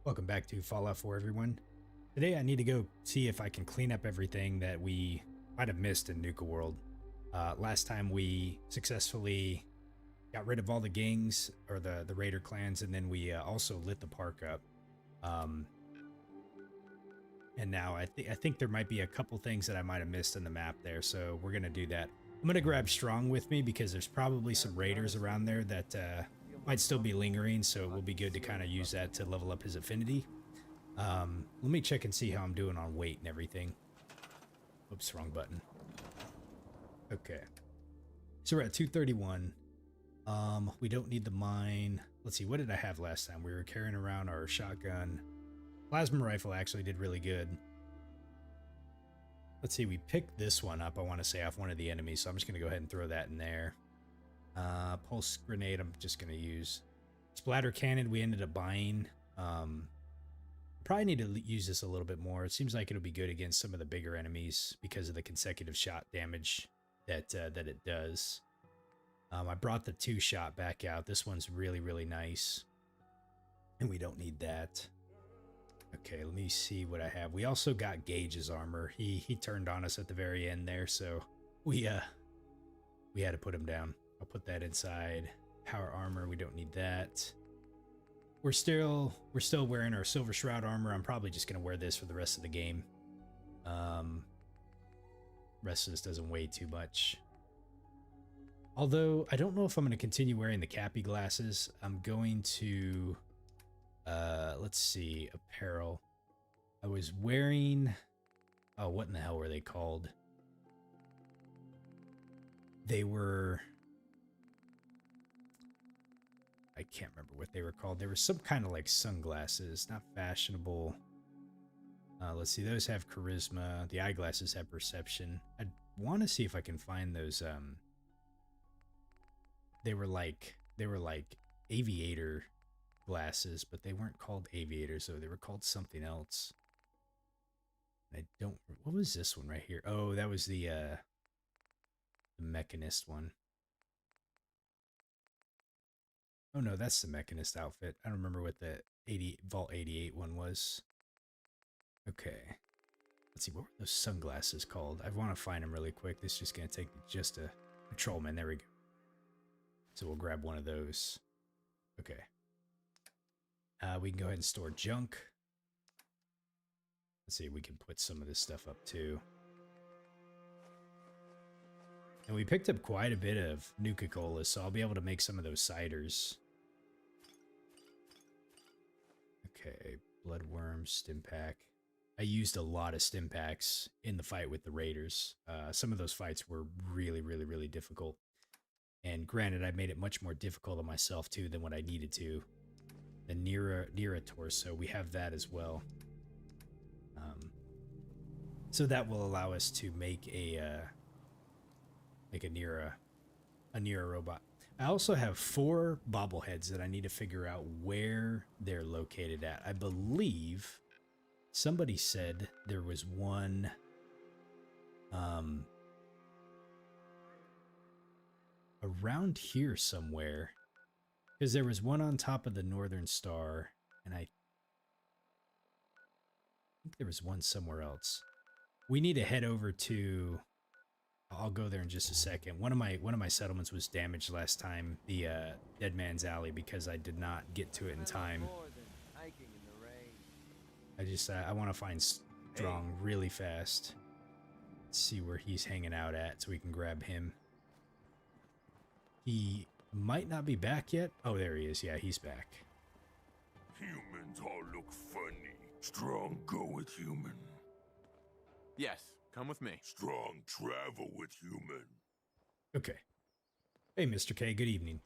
Welcome back to Fallout 4, everyone. Today I need to go see if I can clean up everything that we might have missed in Nuka-World. Last time we successfully got rid of all the gangs, or the raider clans, and then we also lit the park up. And now I think there might be a couple things that I might have missed in the map there, so we're going to do that. I'm going to grab Strong with me because there's probably some raiders around there that might still be lingering, so it will be good to kind of use that to level up his affinity. Let me check and see how I'm doing on weight and everything. Oops, wrong button. Okay. So we're at 231. We don't need the mine. Let's see, what did I have last time? We were carrying around our shotgun. Plasma rifle actually did really good. Let's see, we picked this one up, I want to say, off one of the enemies, so I'm just going to go ahead and throw that in there. Pulse grenade, I'm just going to use. Splatter cannon, we ended up buying. Probably need to use this a little bit more. It seems like it'll be good against some of the bigger enemies because of the consecutive shot damage that it does. I brought the 2-shot back out. This one's really, really nice. And we don't need that. Okay, let me see what I have. We also got Gage's armor. He turned on us at the very end there, so we had to put him down. I'll put that inside. Power armor, we don't need that. We're still wearing our Silver Shroud armor. I'm probably just gonna wear this for the rest of the game. Rest of this doesn't weigh too much. Although I don't know if I'm gonna continue wearing the Cappy glasses. I'm going to let's see, apparel. I was wearing, oh, what in the hell were they called? They were, I can't remember what they were called. They were some kind of like sunglasses, not fashionable. Let's see, those have charisma. The eyeglasses have perception. I want to see if I can find those. They were like aviator glasses, but they weren't called aviators, so they were called something else. I don't. What was this one right here? Oh, that was the Mechanist one. Oh no, that's the Mechanist outfit. I don't remember what the Vault 88 one was. Okay. Let's see, what were those sunglasses called? I want to find them really quick. This is just going to take just a patrolman. There we go. So we'll grab one of those. Okay. We can go ahead and store junk. Let's see, we can put some of this stuff up too. And we picked up quite a bit of Nuka-Cola, so I'll be able to make some of those ciders. Okay, Bloodworm, Stim-Pack. I used a lot of Stim-Packs in the fight with the Raiders. Some of those fights were really, really, really difficult. And granted, I made it much more difficult on myself too than what I needed to. The Nira torso, we have that as well. So that will allow us to make a Nira robot. I also have 4 bobbleheads that I need to figure out where they're located at. I believe somebody said there was one around here somewhere, because there was one on top of the Northern Star, and I think there was one somewhere else. We need to head over to, I'll go there in just a second. One of my settlements was damaged last time, the Dead Man's Alley, because I did not get to it in time. I want to find Strong really fast. Let's see where he's hanging out at so we can grab him. He might not be back yet. Oh, there he is. Yeah, he's back. Humans all look funny. Strong go with human. Yes, come with me. Strong travel with human. Okay. Hey, Mr. K, good evening.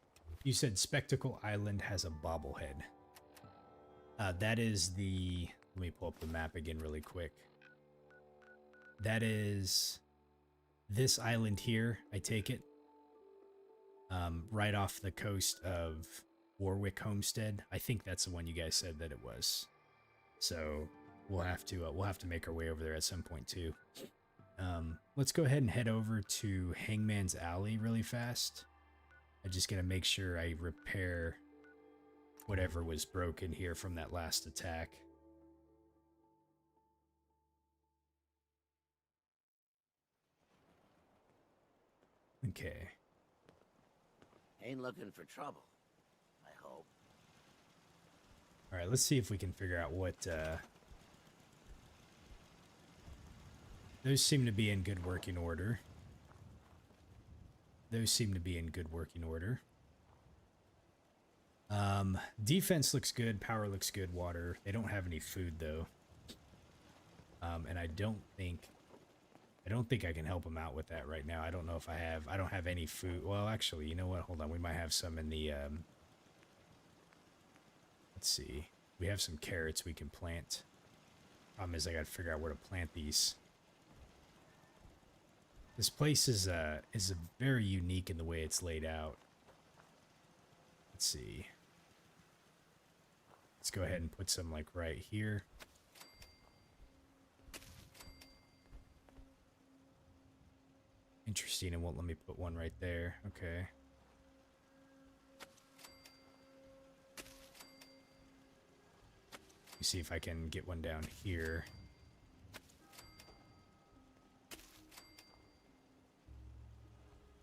You said Spectacle Island has a bobblehead. That is the... Let me pull up the map again really quick. That is this island here, I take it. Right off the coast of Warwick Homestead. I think that's the one you guys said that it was. So we'll have to make our way over there at some point too. Let's go ahead and head over to Hangman's Alley really fast. I just gotta make sure I repair whatever was broken here from that last attack. Okay. Ain't looking for trouble, I hope. All right, let's see if we can figure out what, those seem to be in good working order. Those seem to be in good working order. Defense looks good, power looks good, water. They don't have any food, though. And I don't think I can help them out with that right now. I don't know if I don't have any food. Well, actually, you know what? Hold on. We might have some in the, let's see. We have some carrots we can plant. Problem is I got to figure out where to plant these. This place is very unique in the way it's laid out. Let's see. Let's go ahead and put some like right here. Interesting, it won't let me put one right there. Okay. Let me see if I can get one down here.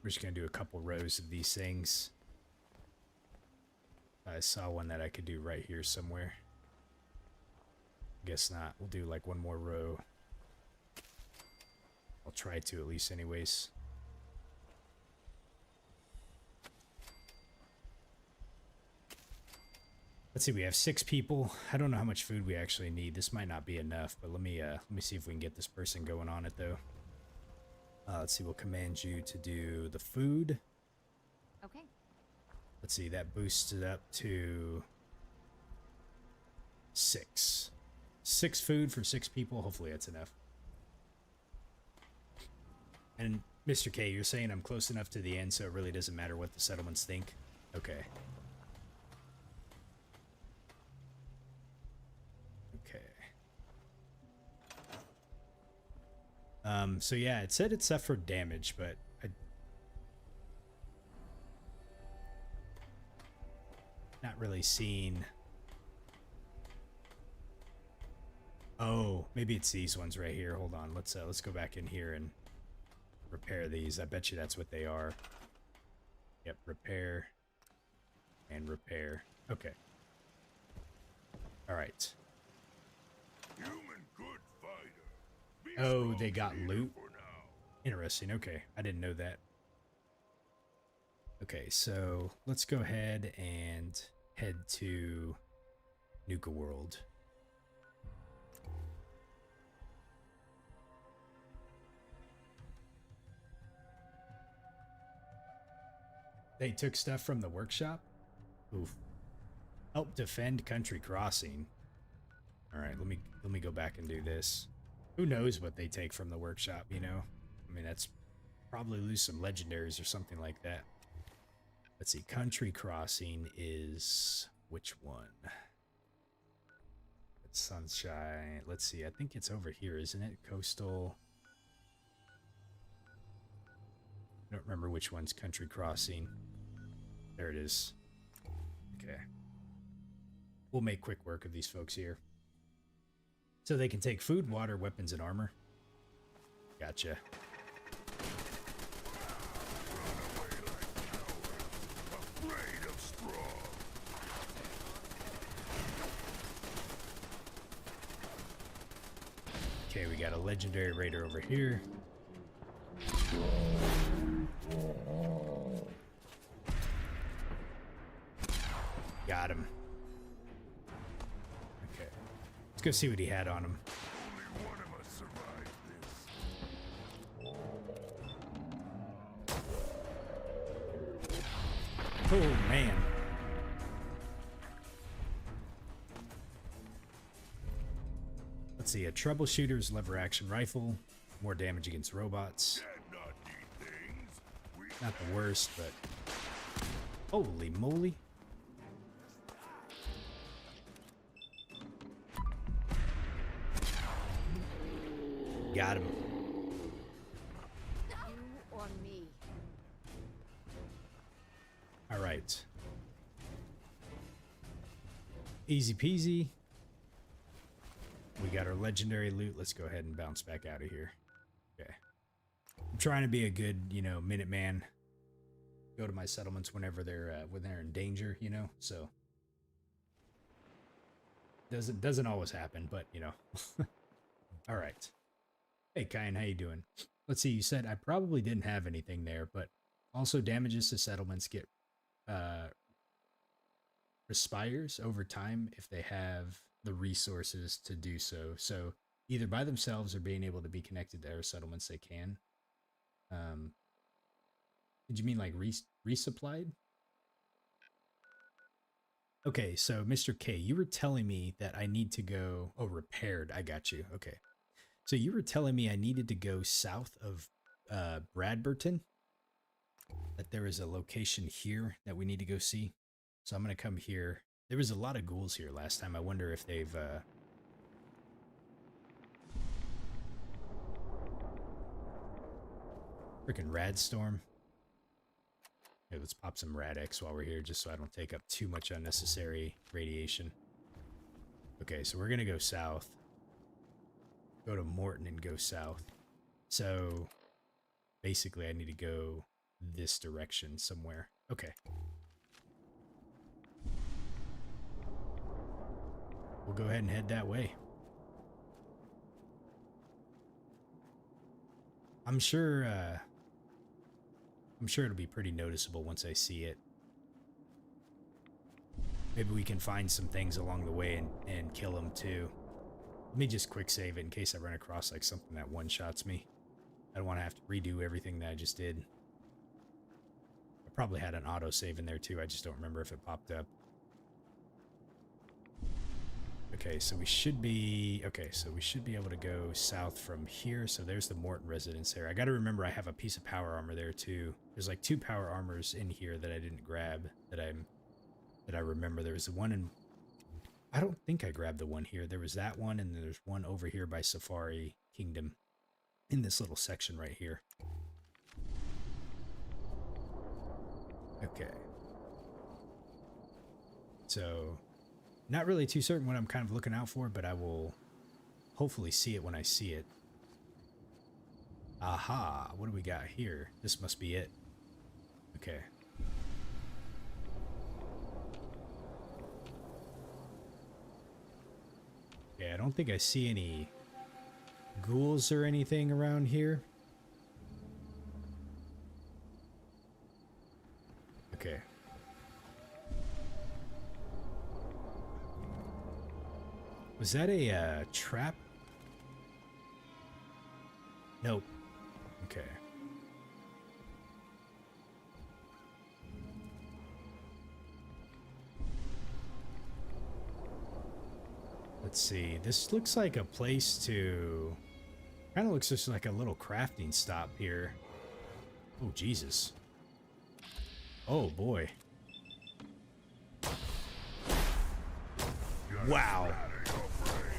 We're just going to do a couple rows of these things. I saw one that I could do right here somewhere. Guess not. We'll do like one more row. I'll try to at least anyways. Let's see, we have 6 people. I don't know how much food we actually need. This might not be enough, but let me see if we can get this person going on it though. Let's see, we'll command you to do the food. Okay. Let's see, that boosts it up to 6. 6 food for 6 people. Hopefully that's enough. And Mr. K, you're saying I'm close enough to the end so it really doesn't matter what the settlements think? Okay. So yeah, it said it suffered damage, but not really seen. Oh, maybe it's these ones right here. Hold on, let's go back in here and repair these. I bet you that's what they are. Yep, repair and repair. Okay. All right. Human good fighter. Be Oh, strong they got here loot. for now. Interesting. Okay, I didn't know that. Okay, so let's go ahead and head to Nuka-World. They took stuff from the workshop? Oof. Help defend Country Crossing. All right, let me go back and do this. Who knows what they take from the workshop, you know? I mean, that's probably lose some legendaries or something like that. Let's see, Country Crossing is which one? It's Sunshine. Let's see, I think it's over here, isn't it? Coastal. I don't remember which one's Country Crossing. There it is. Okay. We'll make quick work of these folks here. So they can take food, water, weapons, and armor. Gotcha. Afraid of straw. Okay, we got a legendary raider over here. Got him. Okay. Let's go see what he had on him. Only one of us survived this. Oh, man. Let's see, a troubleshooter's lever action rifle. More damage against robots. Dead not need things. We Not the worst, but... Holy moly. Got him. You or me? All right. Easy peasy. We got our legendary loot. Let's go ahead and bounce back out of here. Okay. I'm trying to be a good, you know, Minuteman. Go to my settlements whenever they're in danger, you know. So doesn't always happen, but you know. All right. Hey, Kyan, how you doing? Let's see. You said I probably didn't have anything there, but also damages to settlements get respires over time if they have the resources to do so. So either by themselves or being able to be connected to air settlements, they can. Did you mean like resupplied? Okay, so Mr. K, you were telling me that I need to go... Oh, repaired. I got you. Okay. So you were telling me I needed to go south of Bradburton? That there is a location here that we need to go see? So I'm going to come here. There was a lot of ghouls here last time. I wonder if they've... Freaking Radstorm. Okay, let's pop some Rad-X while we're here, just so I don't take up too much unnecessary radiation. Okay, so we're going to go south. Go to Morton and go south. So, basically I need to go this direction somewhere. Okay. We'll go ahead and head that way. I'm sure it'll be pretty noticeable once I see it. Maybe we can find some things along the way and kill them too. Let me just quick save it in case I run across like something that one-shots me. I don't want to have to redo everything that I just did. I probably had an auto save in there too. I just don't remember if it popped up. Okay, so we should be able to go south from here. So there's the Morton residence there. I got to remember I have a piece of power armor there too. There's like 2 power armors in here that I didn't grab that I remember. There was the one in... I don't think I grabbed the one here. There was that one, and there's one over here by Safari Kingdom in this little section right here. Okay. So, not really too certain what I'm kind of looking out for, but I will hopefully see it when I see it. Aha, what do we got here? This must be it. Okay. Yeah, I don't think I see any ghouls or anything around here. Okay. Was that a trap? Nope. Okay. Let's see. This looks like a place to... Kind of looks just like a little crafting stop here. Oh, Jesus. Oh, boy. Wow.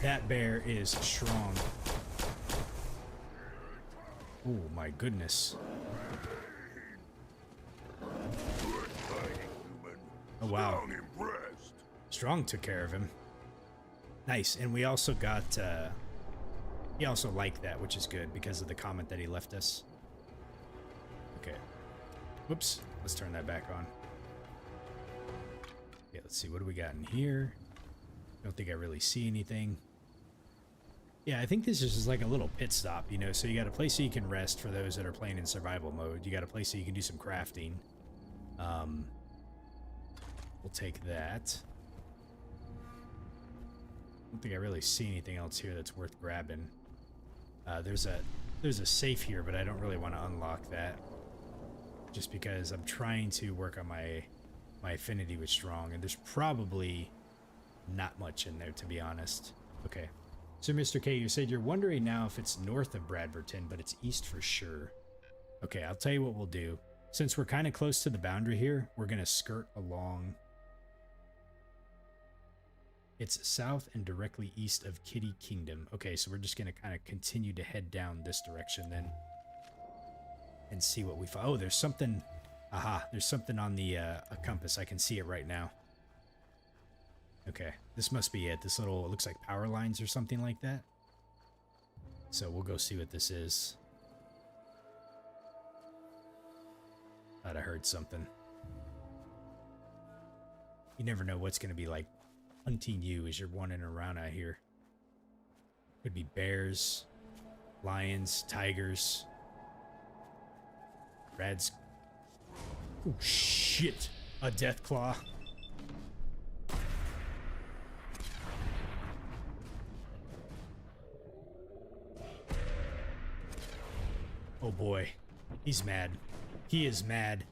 That bear is strong. Oh, my goodness. Oh, wow. Strong took care of him. Nice, and we also got, he also liked that, which is good, because of the comment that he left us. Okay. Whoops, let's turn that back on. Okay, let's see, what do we got in here? Don't think I really see anything. Yeah, I think this is just like a little pit stop, you know, so you got a place so you can rest for those that are playing in survival mode. You got a place so you can do some crafting. We'll take that. I don't think I really see anything else here that's worth grabbing. There's a safe here, but I don't really want to unlock that. Just because I'm trying to work on my affinity with strong, and there's probably not much in there, to be honest. Okay. So, Mr. K, you said you're wondering now if it's north of Bradburton, but it's east for sure. Okay, I'll tell you what we'll do. Since we're kind of close to the boundary here, we're going to skirt along. It's south and directly east of Kitty Kingdom. Okay, so we're just going to kind of continue to head down this direction then. And see what we find. Oh, there's something. Aha, there's something on the compass. I can see it right now. Okay, this must be it. This little, it looks like power lines or something like that. So we'll go see what this is. Thought I heard something. You never know what's going to be like hunting you as you're wandering around out here. Could be bears, lions, tigers, rats. Oh shit! A death claw. Oh boy, he's mad. He is mad.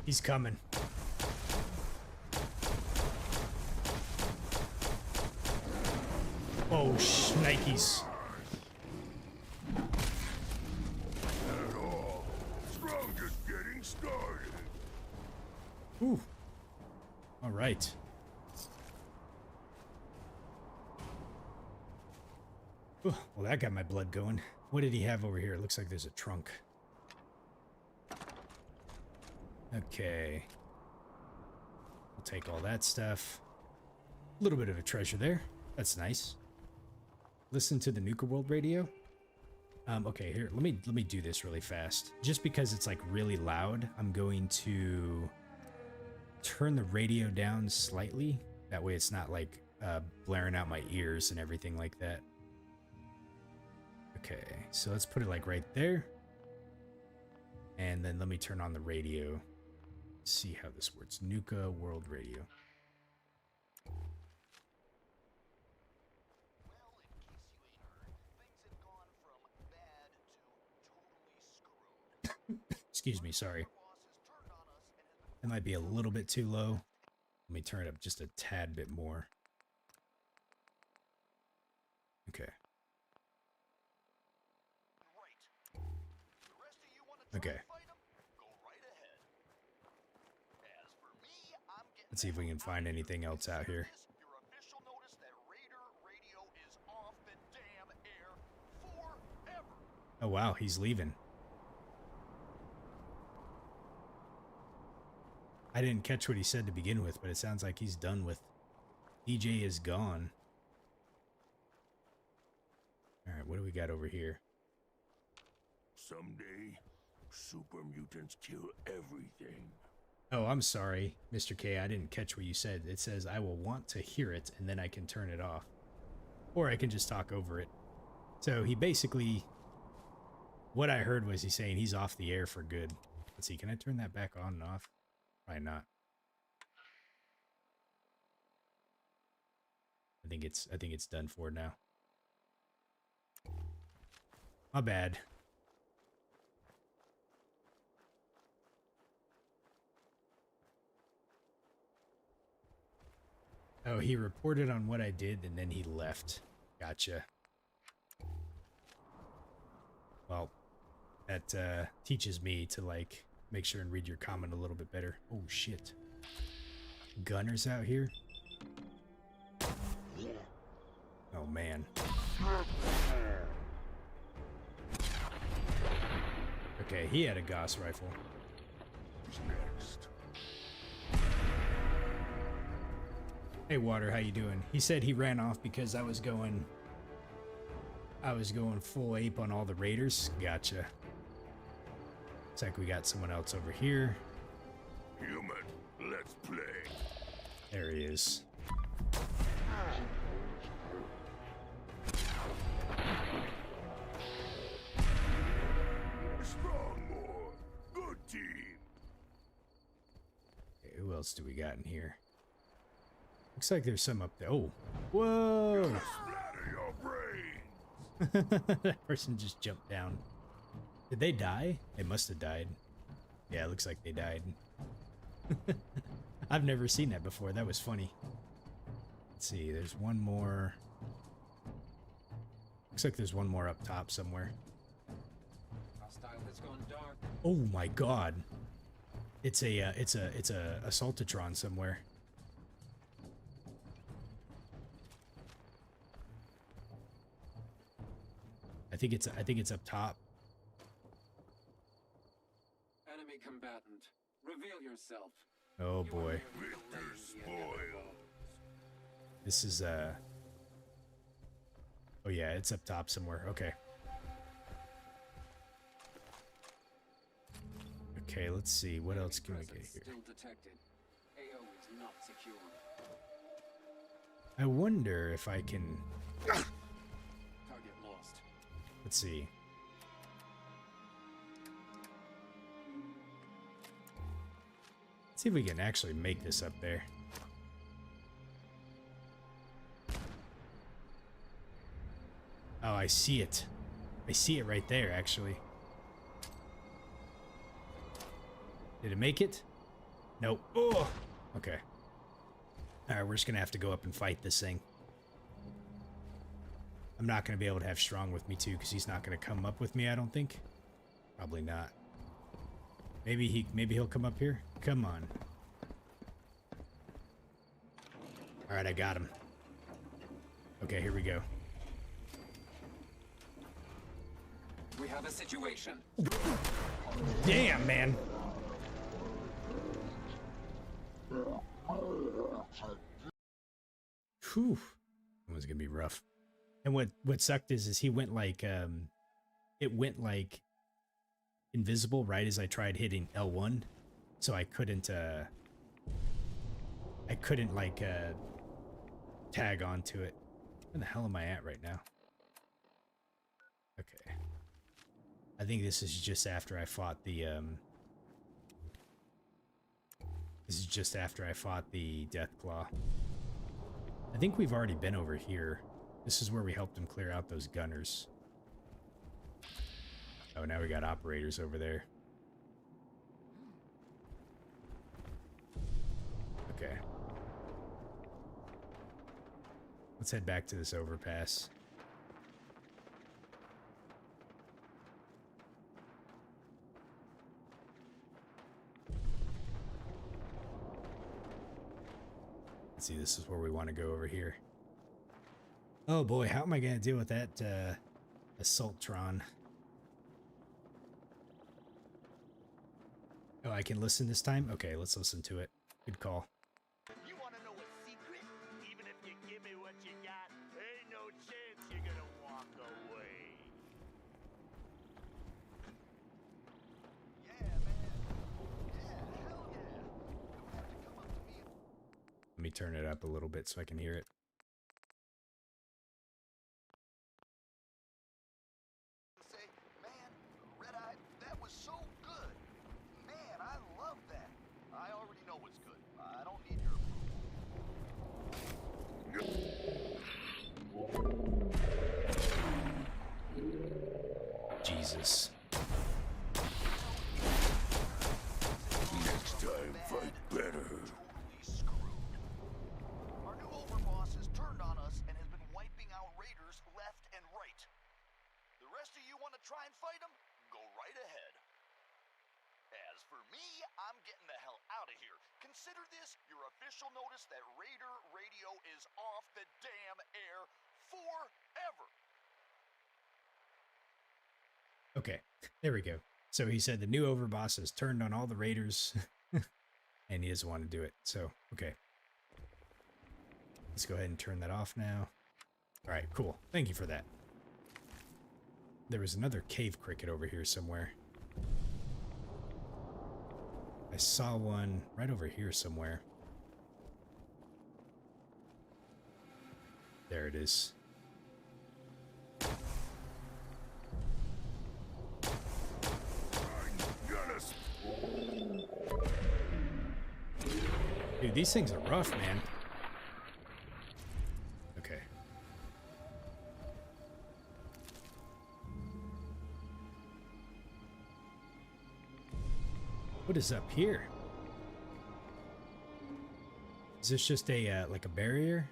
He's coming. Oh, shnikes. At all. Strong just getting started. Ooh. All right. Ooh, well, that got my blood going. What did he have over here? It looks like there's a trunk. Okay. We'll take all that stuff. A little bit of a treasure there. That's nice. Listen to the Nuka-World radio. Okay, here, let me do this really fast. Just because it's like really loud, I'm going to turn the radio down slightly. That way it's not like blaring out my ears and everything like that. Okay, so let's put it like right there. And then let me turn on the radio. See how this works. Nuka-World radio. Excuse me, sorry. That might be a little bit too low. Let me turn it up just a tad bit more. Okay. Okay. Let's see if we can find anything else out here. Oh wow, he's leaving. I didn't catch what he said to begin with, but it sounds like he's done with. DJ is gone. Alright, what do we got over here? Someday, super mutants kill everything. Oh, I'm sorry, Mr. K. I didn't catch what you said. It says I will want to hear it, and then I can turn it off. Or I can just talk over it. So he basically... What I heard was he saying he's off the air for good. Let's see, can I turn that back on and off? Probably not. I think it's done for now. My bad. Oh, he reported on what I did and then he left. Gotcha. Well, that teaches me to like make sure and read your comment a little bit better. Oh shit. Gunners out here? Oh man. Okay, he had a Gauss rifle. Who's next? Hey Water, how you doing? He said he ran off because I was going full ape on all the raiders. Gotcha. Looks like we got someone else over here. Human, let's play. There he is. Strong boy. Good team. Okay, who else do we got in here? Looks like there's some up there. Oh, whoa! Splatter your brains. That person just jumped down. Did they die? They must have died. Yeah, it looks like they died. I've never seen that before. That was funny. Let's see, there's one more. Looks like there's one more up top somewhere. Has gone dark. Oh my god. It's a Automatron somewhere. I think it's up top. Enemy combatant, reveal yourself. Oh boy. Victor spoiled. This is, oh yeah, it's up top somewhere. Okay. Okay, let's see. What else can we get here? Still detected. AO is not secure. I wonder if I can... Target lost. Let's see. Let's see if we can actually make this up there. Oh, I see it. I see it right there, actually. Did it make it? Nope. Oh! Okay. Alright, we're just gonna have to go up and fight this thing. I'm not gonna be able to have Strong with me, too, because he's not gonna come up with me, I don't think. Probably not. Maybe he'll come up here? Come on. Alright, I got him. Okay, here we go. We have a situation. Damn, man. Whew. That was gonna be rough. And what sucked is he went like it went like invisible right as I tried hitting L1, so I couldn't like tag onto it. Where the hell am I at right now? Okay. I think this is just after I fought the this is just after I fought the Deathclaw. I think we've already been over here. This is where we helped him clear out those gunners. Oh, now we got operators over there. Okay. Let's head back to this overpass. Let's see, this is where we want to go over here. Oh boy, how am I going to deal with that Assaultron? Oh, I can listen this time? Okay, let's listen to it. Good call. You want to know a secret? Even if you give me what you got, ain't no chance you're gonna walk away. Yeah, man. Yeah, hell yeah. You'll have to come up to me. Let me turn it up a little bit so I can hear it. Say, man, Red-Eye, that was so good. Man, I love that. I already know what's good. I don't need your approval. Jesus. Next time, fight better. Totally screwed. Our new overboss has turned on us and has been wiping out raiders left and right. The rest of you want to try and fight him? Go right ahead. As for me, I'm getting the hell out of here. Consider this your official notice that Raider Radio is off the damn air forever. Okay, there we go. So he said the new overboss has turned on all the raiders and he doesn't want to do it. So, okay. Let's go ahead and turn that off now. All right, cool. Thank you for that. There was another cave cricket over here somewhere. I saw one right over here somewhere. There it is. Dude, these things are rough, man. Okay. What is up here? Is this just a, like a barrier?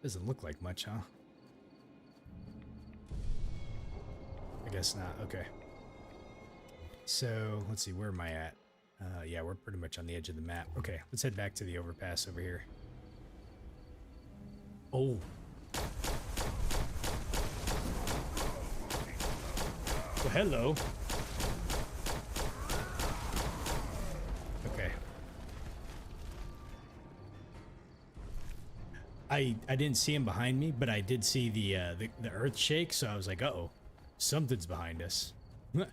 Doesn't look like much, huh? I guess not. Okay. So, let's see, where am I at? Yeah, we're pretty much on the edge of the map. Okay, let's head back to the overpass over here. Oh. Well, hello. Okay. I didn't see him behind me, but I did see the earth shake, so I was like, uh-oh, something's behind us. I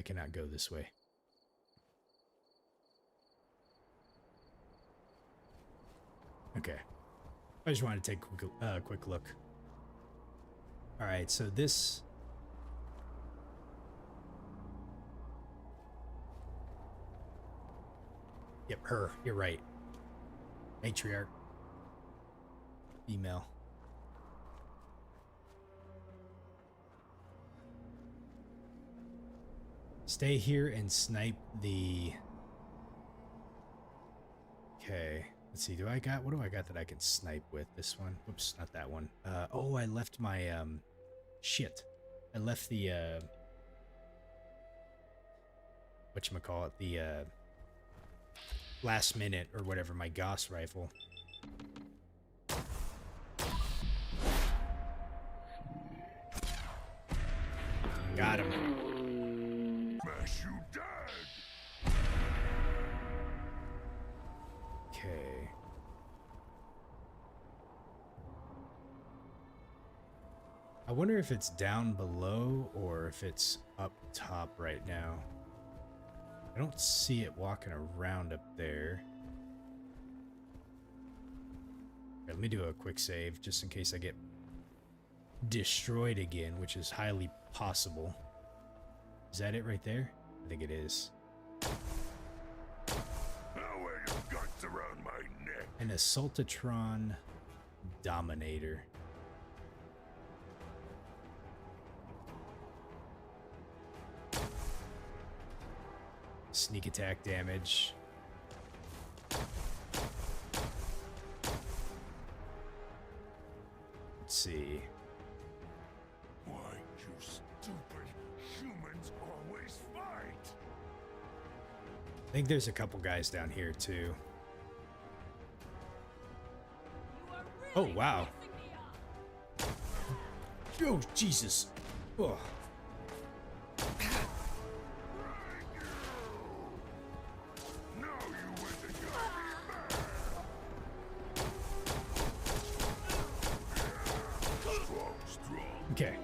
cannot go this way. Okay. I just wanted to take a quick look. All right, so this... Yep, her. You're right. Matriarch. Female. Stay here and snipe the... Okay. Let's see. What do I got that I can snipe with? This one? Oops, not that one. Oh, I left my, shit. I left the, whatchamacallit, the, last minute or whatever, my Gauss rifle. Got him. Smash you dead. Okay. I wonder if it's down below or if it's up top right now. I don't see it walking around up there. Okay, let me do a quick save just in case I get destroyed again, which is highly possible. Is that it right there? I think it is. Now wear your guts around my neck. An Automatron Dominator. Sneak attack damage. Let's see. Why you stupid humans always fight? I think there's a couple guys down here too. Oh, wow. Oh, Jesus. Oh. Now you win the gun. Strong Okay. boy.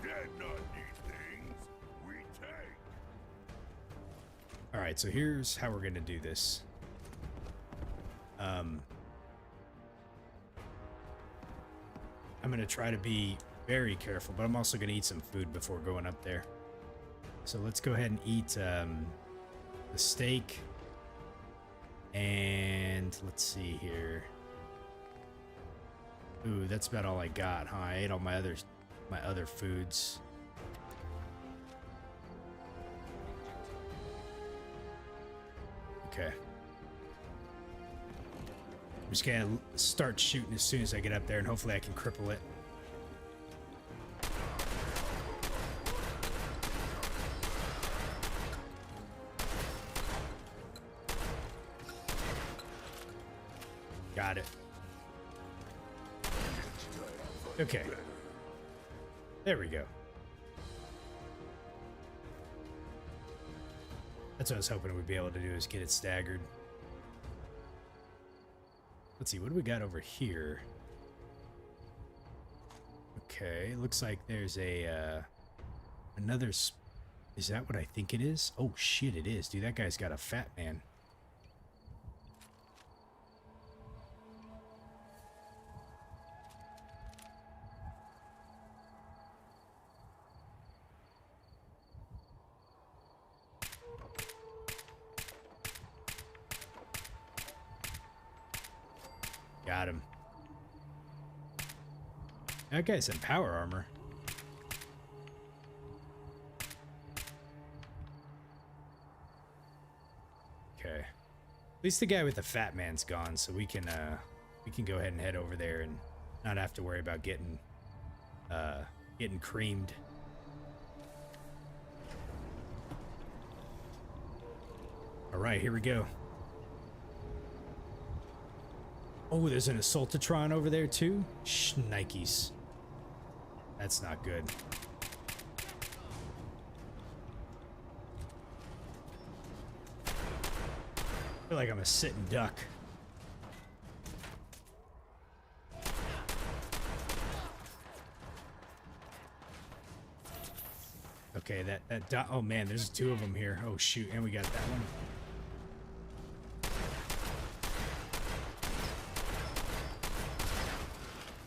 Dead not need things we take. All right, so here's how we're going to do this. I'm going to try to be very careful, but I'm also going to eat some food before going up there. So let's go ahead and eat the steak. And let's see here. Ooh, that's about all I got, huh? I ate all my other foods. Okay. I'm just gonna start shooting as soon as I get up there, and hopefully I can cripple it. Got it. Okay. There we go. That's what I was hoping we'd be able to do, is get it staggered. Let's see, what do we got over here? Okay, looks like there's a, another... Is that what I think it is? Oh, shit, it is. Dude, that guy's got a fat man. Got him. That guy's in power armor. Okay. At least the guy with the fat man's gone, so we can go ahead and head over there and not have to worry about getting creamed. All right, here we go. Oh, there's an Automatron over there too? Shnikes. That's not good. feel like I'm a sitting duck. Okay, oh man, there's two of them here. Oh shoot, and we got that one.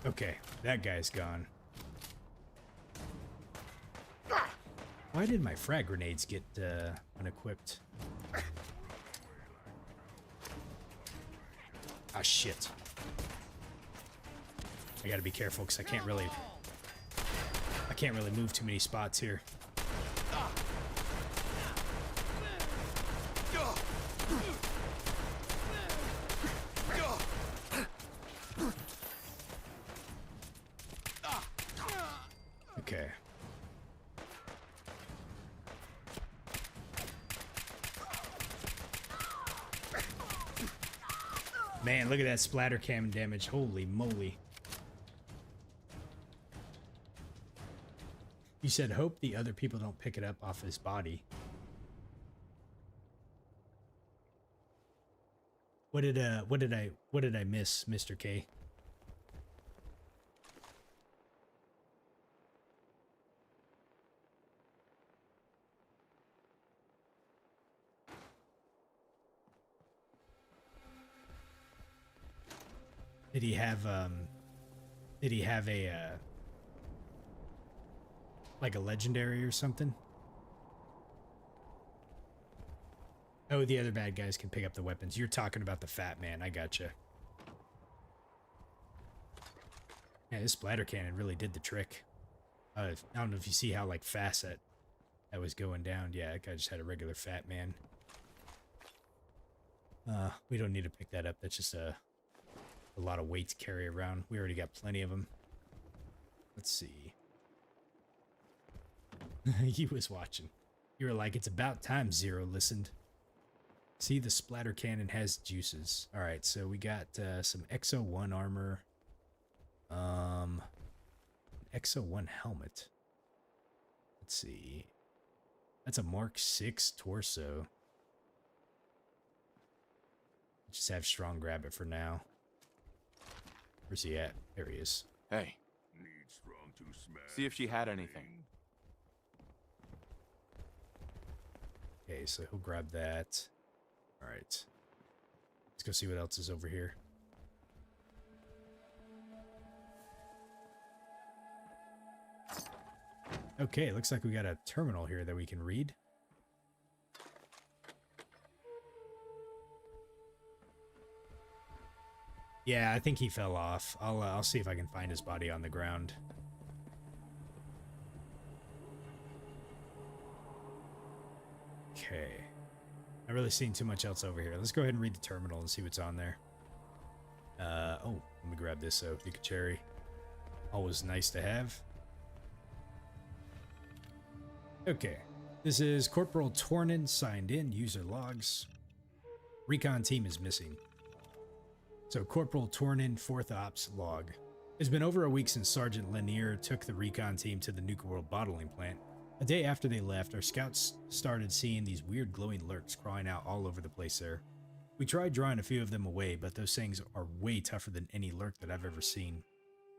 Okay, that guy's gone. Why did my frag grenades get unequipped? Ah, shit. I gotta be careful because I can't really move too many spots here. Okay. Man, look at that splatter cam damage. Holy moly. You said hope the other people don't pick it up off his body. What did I miss, Mr. K? Did he have a like a legendary or something? Oh, the other bad guys can pick up the weapons. You're talking about the fat man. I gotcha. Yeah, this splatter cannon really did the trick. I don't know if you see how like fast that was going down. Yeah, that guy just had a regular fat man. We don't need to pick that up. That's just a lot of weight to carry around. We already got plenty of them. Let's see. He was watching. You were like, it's about time Zero listened. See, the splatter cannon has juices. All right, so we got some XO1 armor. XO1 helmet. Let's see. That's a Mark 6 torso. Just have Strong grab it for now. Where's he at? There he is. Hey. See if she had anything. Okay, so he'll grab that. All right. Let's go see what else is over here. Okay, looks like we got a terminal here that we can read. Yeah, I think he fell off. I'll see if I can find his body on the ground. Okay. Not really seeing too much else over here. Let's go ahead and read the terminal and see what's on there. Oh, let me grab this Pika Cherry. Always nice to have. Okay. This is Corporal Tornin signed in. User logs. Recon team is missing. So Corporal Tornin, 4th Ops log. It's been over a week since Sergeant Lanier took the recon team to the Nuka-World bottling plant. A day after they left, our scouts started seeing these weird glowing lurks crawling out all over the place there. We tried drawing a few of them away, but those things are way tougher than any lurk that I've ever seen.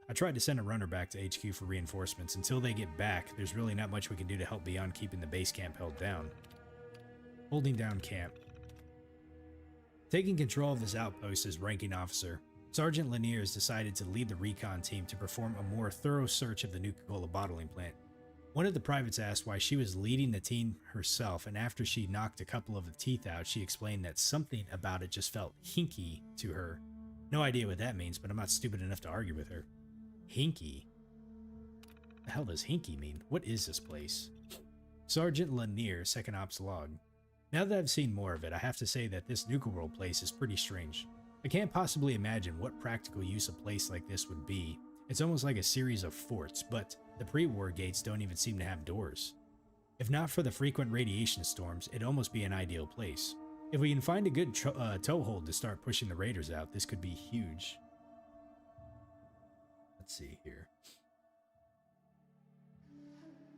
I tried to send a runner back to HQ for reinforcements. Until they get back, there's really not much we can do to help beyond keeping the base camp held down. Holding down camp. Taking control of this outpost as ranking officer, Sergeant Lanier has decided to lead the recon team to perform a more thorough search of the Nuka-Cola bottling plant. One of the privates asked why she was leading the team herself, and after she knocked a couple of the teeth out, she explained that something about it just felt hinky to her. No idea what that means, but I'm not stupid enough to argue with her. Hinky? What the hell does hinky mean? What is this place? Sergeant Lanier, 2nd Ops log. Now that I've seen more of it, I have to say that this Nuka-World place is pretty strange. I can't possibly imagine what practical use a place like this would be. It's almost like a series of forts, but the pre-war gates don't even seem to have doors. If not for the frequent radiation storms, it'd almost be an ideal place. If we can find a good toehold to start pushing the raiders out, this could be huge. Let's see here.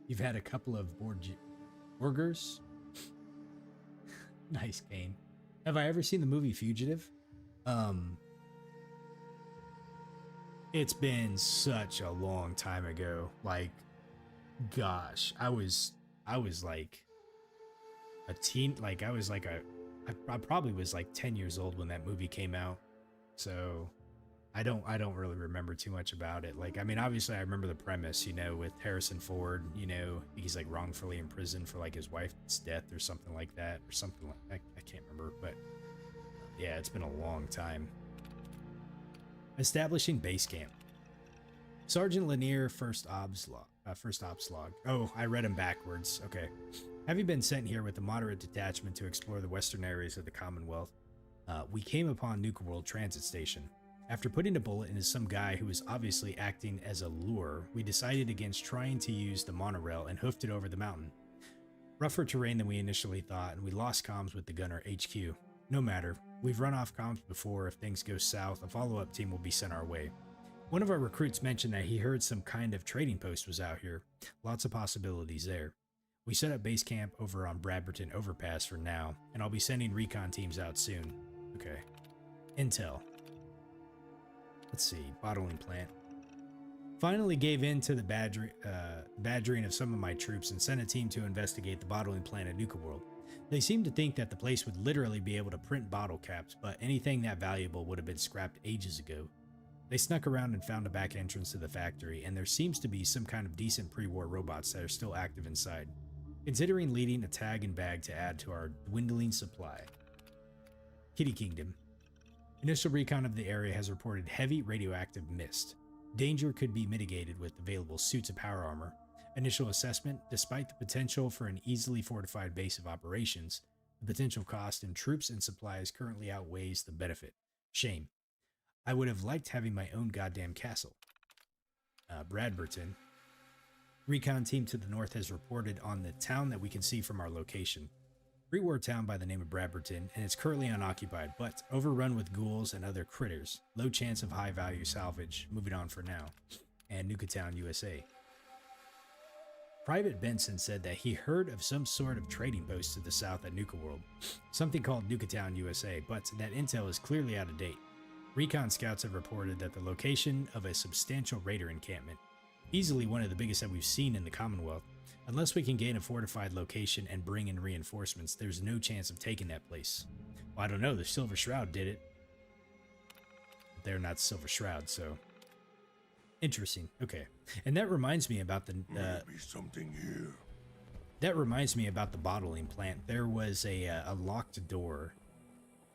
You've had a couple of burgers? Nice, Kane. Have I ever seen the movie Fugitive? It's been such a long time ago. Like, gosh, I was like a teen. Like, I probably was like 10 years old when that movie came out. So I don't really remember too much about it. Like, I mean, obviously I remember the premise, you know, with Harrison Ford, you know, he's like wrongfully imprisoned for like his wife's death or something like that, or something like I can't remember, but yeah, it's been a long time. Establishing base camp. Sergeant Lanier, first ops log. Oh, I read him backwards. Okay. Having been sent here with a moderate detachment to explore the western areas of the Commonwealth, we came upon Nuka-World transit station. After putting a bullet into some guy who was obviously acting as a lure, we decided against trying to use the monorail and hoofed it over the mountain. Rougher terrain than we initially thought, and we lost comms with the gunner HQ. No matter, we've run off comms before. If things go south, a follow-up team will be sent our way. One of our recruits mentioned that he heard some kind of trading post was out here. Lots of possibilities there. We set up base camp over on Bradberton Overpass for now, and I'll be sending recon teams out soon. Okay. Intel. Let's see. Bottling plant. Finally gave in to the badgering of some of my troops and sent a team to investigate the bottling plant at Nuka-World. They seemed to think that the place would literally be able to print bottle caps, but anything that valuable would have been scrapped ages ago. They snuck around and found a back entrance to the factory, and there seems to be some kind of decent pre-war robots that are still active inside. Considering leading a tag and bag to add to our dwindling supply. Kitty Kingdom. Initial recon of the area has reported heavy radioactive mist. Danger could be mitigated with available suits of power armor. Initial assessment, despite the potential for an easily fortified base of operations, the potential cost in troops and supplies currently outweighs the benefit. Shame. I would have liked having my own goddamn castle. Bradberton. Recon team to the north has reported on the town that we can see from our location. Pre-war town by the name of Bradberton, and it's currently unoccupied, but overrun with ghouls and other critters. Low chance of high-value salvage. Moving on for now. And Nuka-Town, USA. Private Benson said that he heard of some sort of trading post to the south at Nuka-World, something called Nuka-Town, USA, but that intel is clearly out of date. Recon scouts have reported that the location of a substantial raider encampment, easily one of the biggest that we've seen in the Commonwealth. Unless we can gain a fortified location and bring in reinforcements, there's no chance of taking that place. Well, I don't know, the Silver Shroud did it. But they're not Silver Shroud, so... Interesting. Okay. And that reminds me about the... Maybe something here. That reminds me about the bottling plant. There was a locked door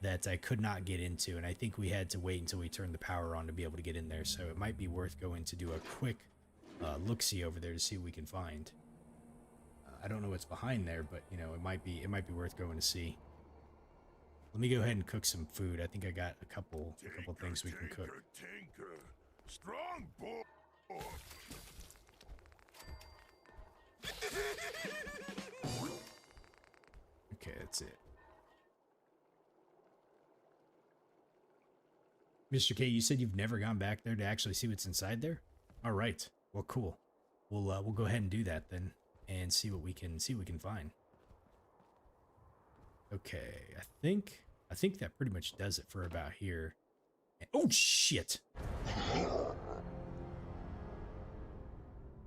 that I could not get into, and I think we had to wait until we turned the power on to be able to get in there, so it might be worth going to do a quick look-see over there to see what we can find. I don't know what's behind there, but you know, it might be worth going to see. Let me go ahead and cook some food. I think I got a couple things we can cook. Tinker. Strong boy. Okay, that's it. Mr. K, you said you've never gone back there to actually see what's inside there? All right. Well, cool. We'll go ahead and do that then, and see what we can find. Okay, I think that pretty much does it for about here. Oh shit!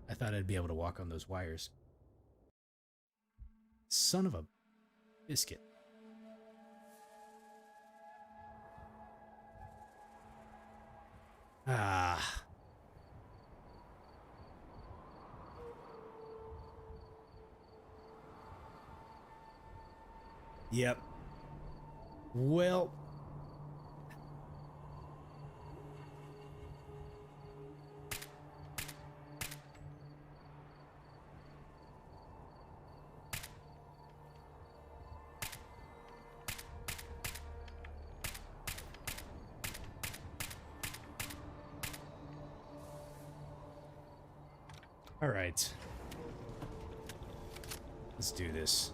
I thought I'd be able to walk on those wires. Son of a biscuit. Ah. Yep. Well. All right. Let's do this.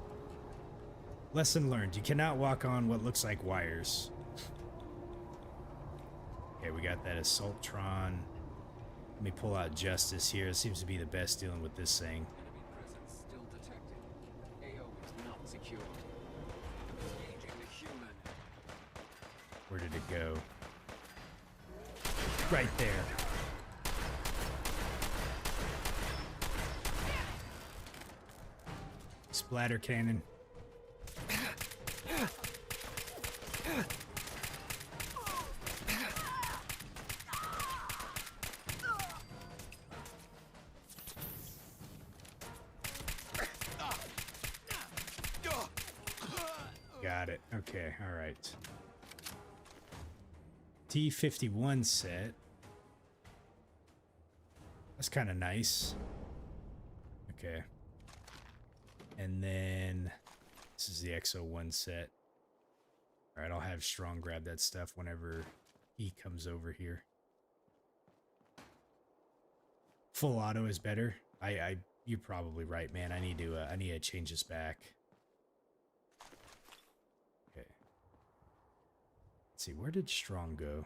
Lesson learned. You cannot walk on what looks like wires. Okay, we got that Assaultron. Let me pull out Justice here. It seems to be the best dealing with this thing. Enemy presence still detected. AO is not secure. Engaging the human. Where did it go? Right there. Splatter cannon. Got it. Okay, all right. T51 set. That's kind of nice. Okay. And then this is the XO1 set. All right, I'll have Strong grab that stuff whenever he comes over here. Full auto is better. You're probably right, man. I need to change this back. Okay. Let's see, where did Strong go?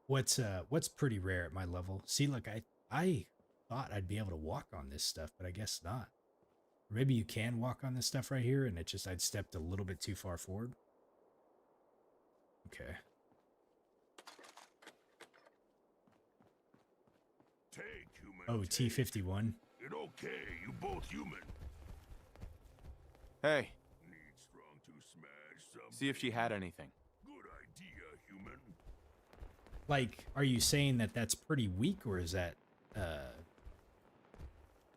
What's pretty rare at my level? See, look, I thought I'd be able to walk on this stuff, but I guess not. Or maybe you can walk on this stuff right here, and I'd stepped a little bit too far forward. Okay. Take, human. Oh, T51. It okay, you both human. Hey, Need Strong to smash some. see if she had anything. Good idea, human. Like, are you saying that that's pretty weak, or is that,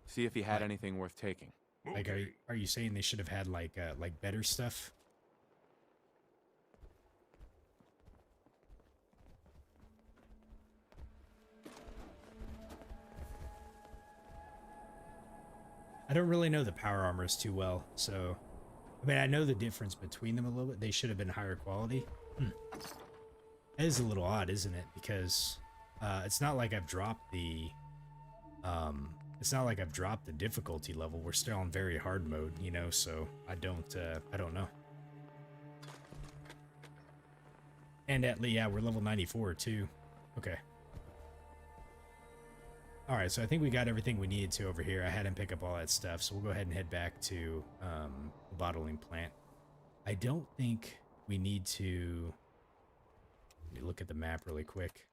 See if he had anything worth taking. like, are you saying they should have had, like better stuff? I don't really know the power armors too well, so... I mean, I know the difference between them a little bit. They should have been higher quality. That is a little odd, isn't it? Because it's not like I've dropped the... it's not like I've dropped the difficulty level. We're still on very hard mode, you know, so I don't know. And yeah, we're level 94 too. Okay. Alright, so I think we got everything we needed to over here. I had him pick up all that stuff, so we'll go ahead and head back to the bottling plant. I don't think we need to... Let me look at the map really quick.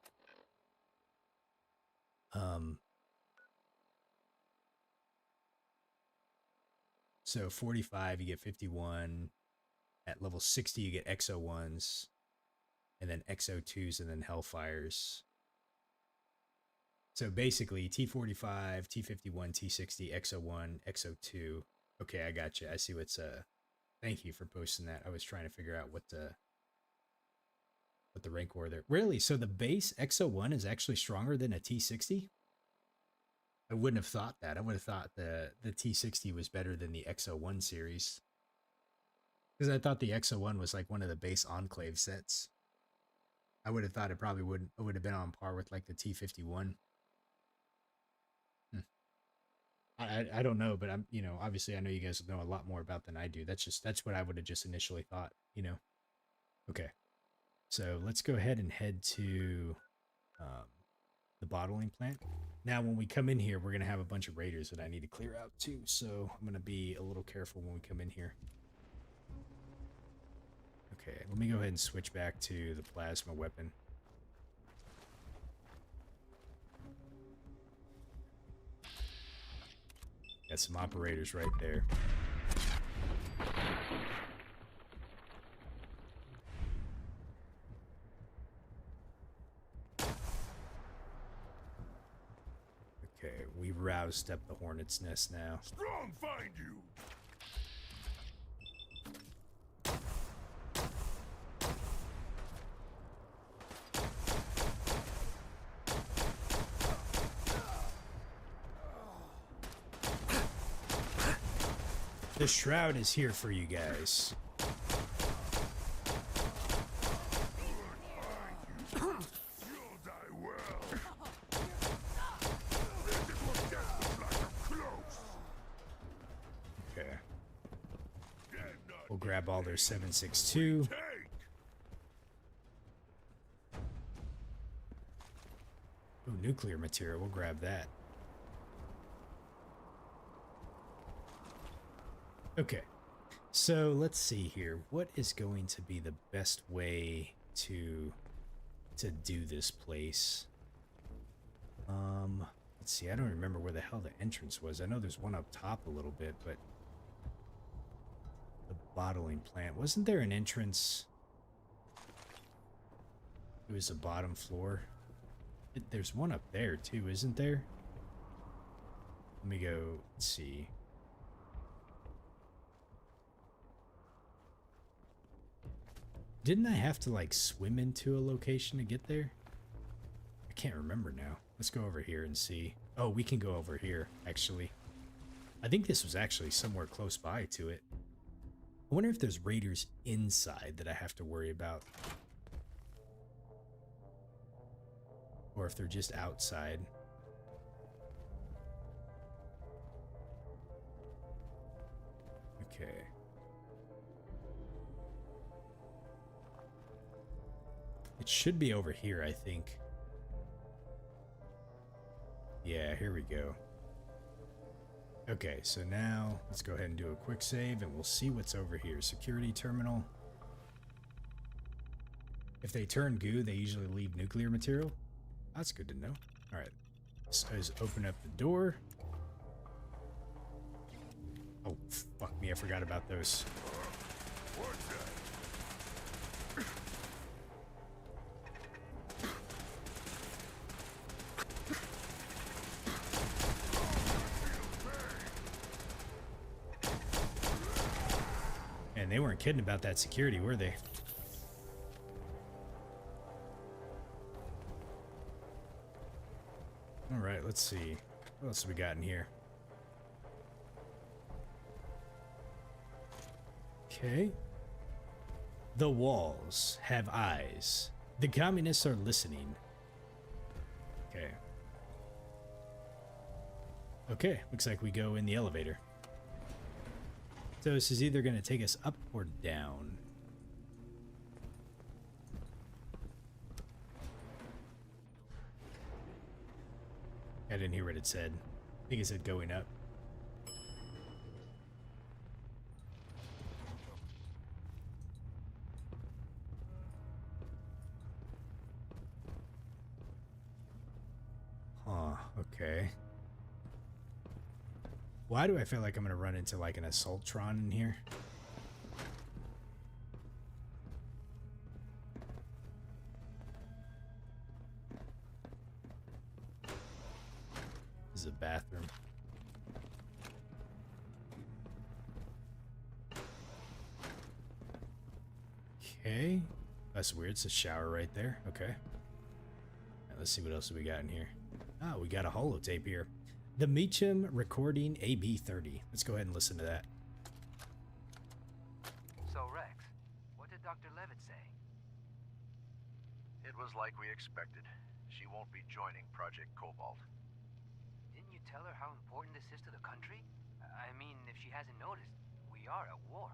So 45, you get 51. At level 60, you get XO1s. And then XO2s, and then Hellfires. So basically, T45, T51, T60, XO1, XO2. Okay, I got you. I see what's... Thank you for posting that. I was trying to figure out what the rank war there. Really? So the base XO1 is actually stronger than a T60? I wouldn't have thought that. I would have thought the T60 was better than the XO1 series. Because I thought the XO1 was like one of the base Enclave sets. I would have thought it probably would have been on par with like the T51. I don't know, but I'm, you know, obviously I know you guys know a lot more about than I do. That's what I would have just initially thought, you know. Okay. So let's go ahead and head to the bottling plant. Now, when we come in here, we're going to have a bunch of raiders that I need to clear out too. So I'm going to be a little careful when we come in here. Okay, let me go ahead and switch back to the plasma weapon. Got some operators right there. Okay, we roused up the hornet's nest now. Strong find you. The shroud is here for you guys. You'll die well. This will get like a close. Okay. Dare not We'll grab all their 7.62. take. Ooh, nuclear material. We'll grab that. Okay. So let's see here. What is going to be the best way to do this place? Let's see. I don't remember where the hell the entrance was. I know there's one up top a little bit, but the bottling plant, wasn't there an entrance? It was the bottom floor. There's one up there too, isn't there? Let me go. Let's see. Didn't I have to like swim into a location to get there? I can't remember now. Let's go over here and see. Oh, we can go over here, actually. I think this was actually somewhere close by to it. I wonder if there's raiders inside that I have to worry about. Or if they're just outside. Okay. It should be over here, I think. Yeah, here we go. Okay, so now let's go ahead and do a quick save and we'll see what's over here. Security terminal. If they turn goo, they usually leave nuclear material. That's good to know. Alright, so let's open up the door. Oh, fuck me, I forgot about those. And they weren't kidding about that security, were they? Alright, let's see. What else have we got in here? Okay. The walls have eyes. The communists are listening. Okay. Okay, looks like we go in the elevator. So this is either going to take us up or down. I didn't hear what it said. I think it said going up. Huh, okay. Why do I feel like I'm going to run into like an Assaultron in here? This is a bathroom. Okay. That's weird. It's a shower right there. Okay. Right, let's see what else we got in here. Ah, we got a holotape here. The Meacham recording AB30. Let's go ahead and listen to that. So, Rex, what did Dr. Levitt say? It was like we expected. She won't be joining Project Cobalt. Didn't you tell her how important this is to the country? I mean, if she hasn't noticed, we are at war.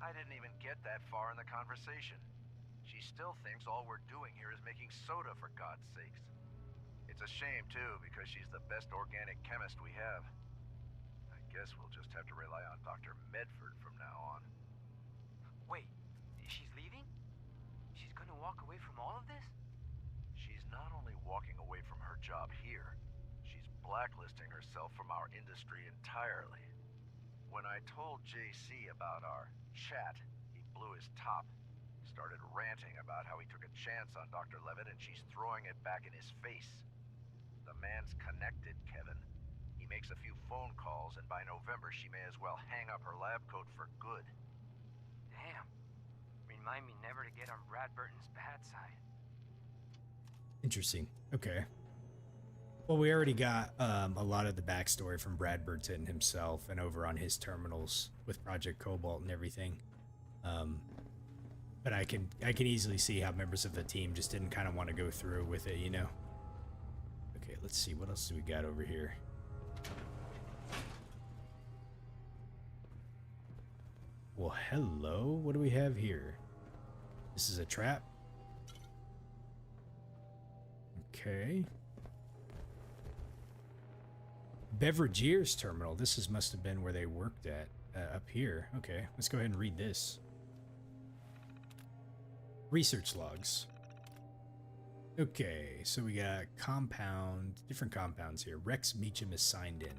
I didn't even get that far in the conversation. She still thinks all we're doing here is making soda, for God's sakes. It's a shame, too, because she's the best organic chemist we have. I guess we'll just have to rely on Dr. Medford from now on. Wait, she's leaving? She's gonna walk away from all of this? She's not only walking away from her job here, she's blacklisting herself from our industry entirely. When I told JC about our chat, he blew his top. Started ranting about how he took a chance on Dr. Levitt and she's throwing it back in his face. The man's connected, Kevin. He makes a few phone calls, and by November she may as well hang up her lab coat for good. Damn. Remind me never to get on Brad Burton's bad side. Interesting. Okay. Well, we already got a lot of the backstory from Brad Burton himself and over on his terminals with Project Cobalt and everything. But I can easily see how members of the team just didn't kind of want to go through with it, you know? Okay, let's see. What else do we got over here? Well, hello. What do we have here? This is a trap. Okay. Beveragier's terminal. Must have been where they worked at. up here. Okay, let's go ahead and read this. Research logs. Okay, so we got different compounds here. Rex Meacham is signed in.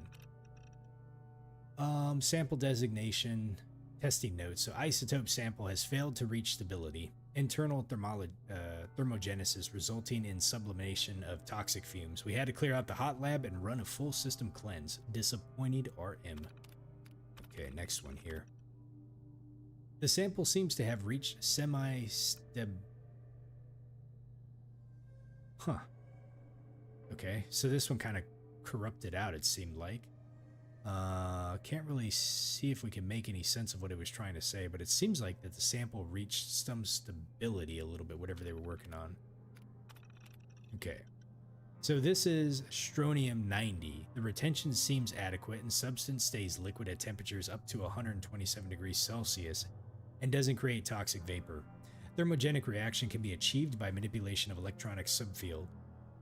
Sample designation, testing notes. So isotope sample has failed to reach stability. Internal thermogenesis resulting in sublimation of toxic fumes. We had to clear out the hot lab and run a full system cleanse. Disappointed RM. Okay, next one here. The sample seems to have reached Huh. Okay, so this one kind of corrupted out, it seemed like. Can't really see if we can make any sense of what it was trying to say, but it seems like that the sample reached some stability a little bit, whatever they were working on. Okay. So this is strontium 90. The retention seems adequate and substance stays liquid at temperatures up to 127 degrees Celsius and doesn't create toxic vapor. Thermogenic reaction can be achieved by manipulation of electronic subfield.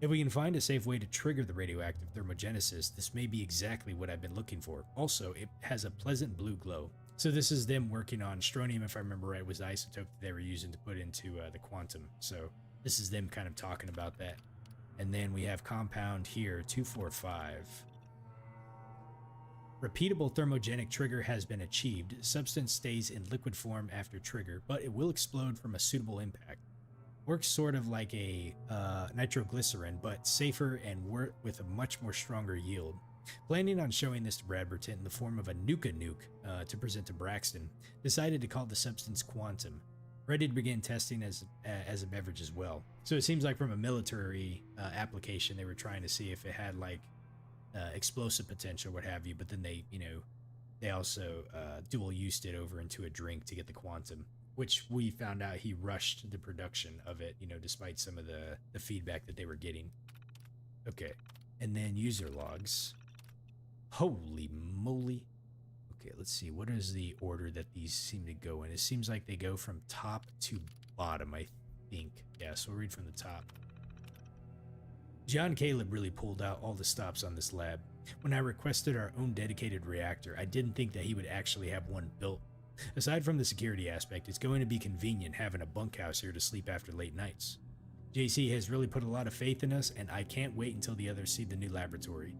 If we can find a safe way to trigger the radioactive thermogenesis, this may be exactly what I've been looking for. Also, it has a pleasant blue glow. So this is them working on strontium, if I remember right, was the isotope that they were using to put into the quantum. So this is them kind of talking about that. And then we have compound here, 245. Repeatable thermogenic trigger has been achieved. Substance stays in liquid form after trigger, but it will explode from a suitable impact. Works sort of like a nitroglycerin, but safer and with a much more stronger yield. Planning on showing this to Bradberton in the form of a Nuka-Nuke to present to Braxton, decided to call the substance quantum. Ready to begin testing as a beverage as well. So it seems like from a military application, they were trying to see if it had like explosive potential, what have you, but then they also dual used it over into a drink to get the quantum, which we found out he rushed the production of it, despite some of the feedback that they were getting. Okay, and then user logs. Holy moly. Okay, let's see. What is the order that these seem to go in? It seems like they go from top to bottom, I think. Yeah, so we'll read from the top. John Caleb really pulled out all the stops on this lab. When I requested our own dedicated reactor, I didn't think that he would actually have one built. Aside from the security aspect, it's going to be convenient having a bunkhouse here to sleep after late nights. JC has really put a lot of faith in us, and I can't wait until the others see the new laboratory.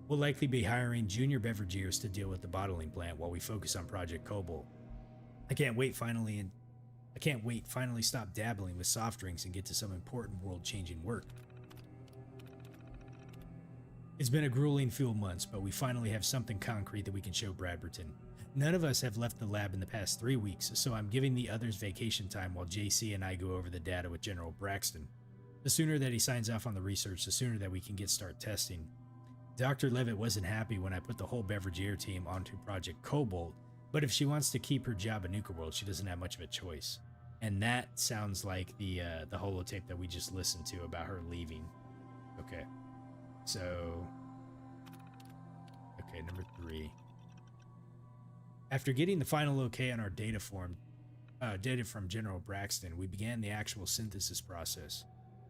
We'll likely be hiring junior beverageers to deal with the bottling plant while we focus on Project Cobalt. I can't wait finally stop dabbling with soft drinks and get to some important world-changing work. It's been a grueling few months, but we finally have something concrete that we can show Bradberton. None of us have left the lab in the past 3 weeks, so I'm giving the others vacation time while JC and I go over the data with General Braxton. The sooner that he signs off on the research, the sooner that we can start testing. Dr. Levitt wasn't happy when I put the whole Beverageer team onto Project Cobalt, but if she wants to keep her job at Nuka-World, she doesn't have much of a choice. And that sounds like the holotape that we just listened to about her leaving. Okay. So, okay, number 3. After getting the final okay on our data from General Braxton, we began the actual synthesis process.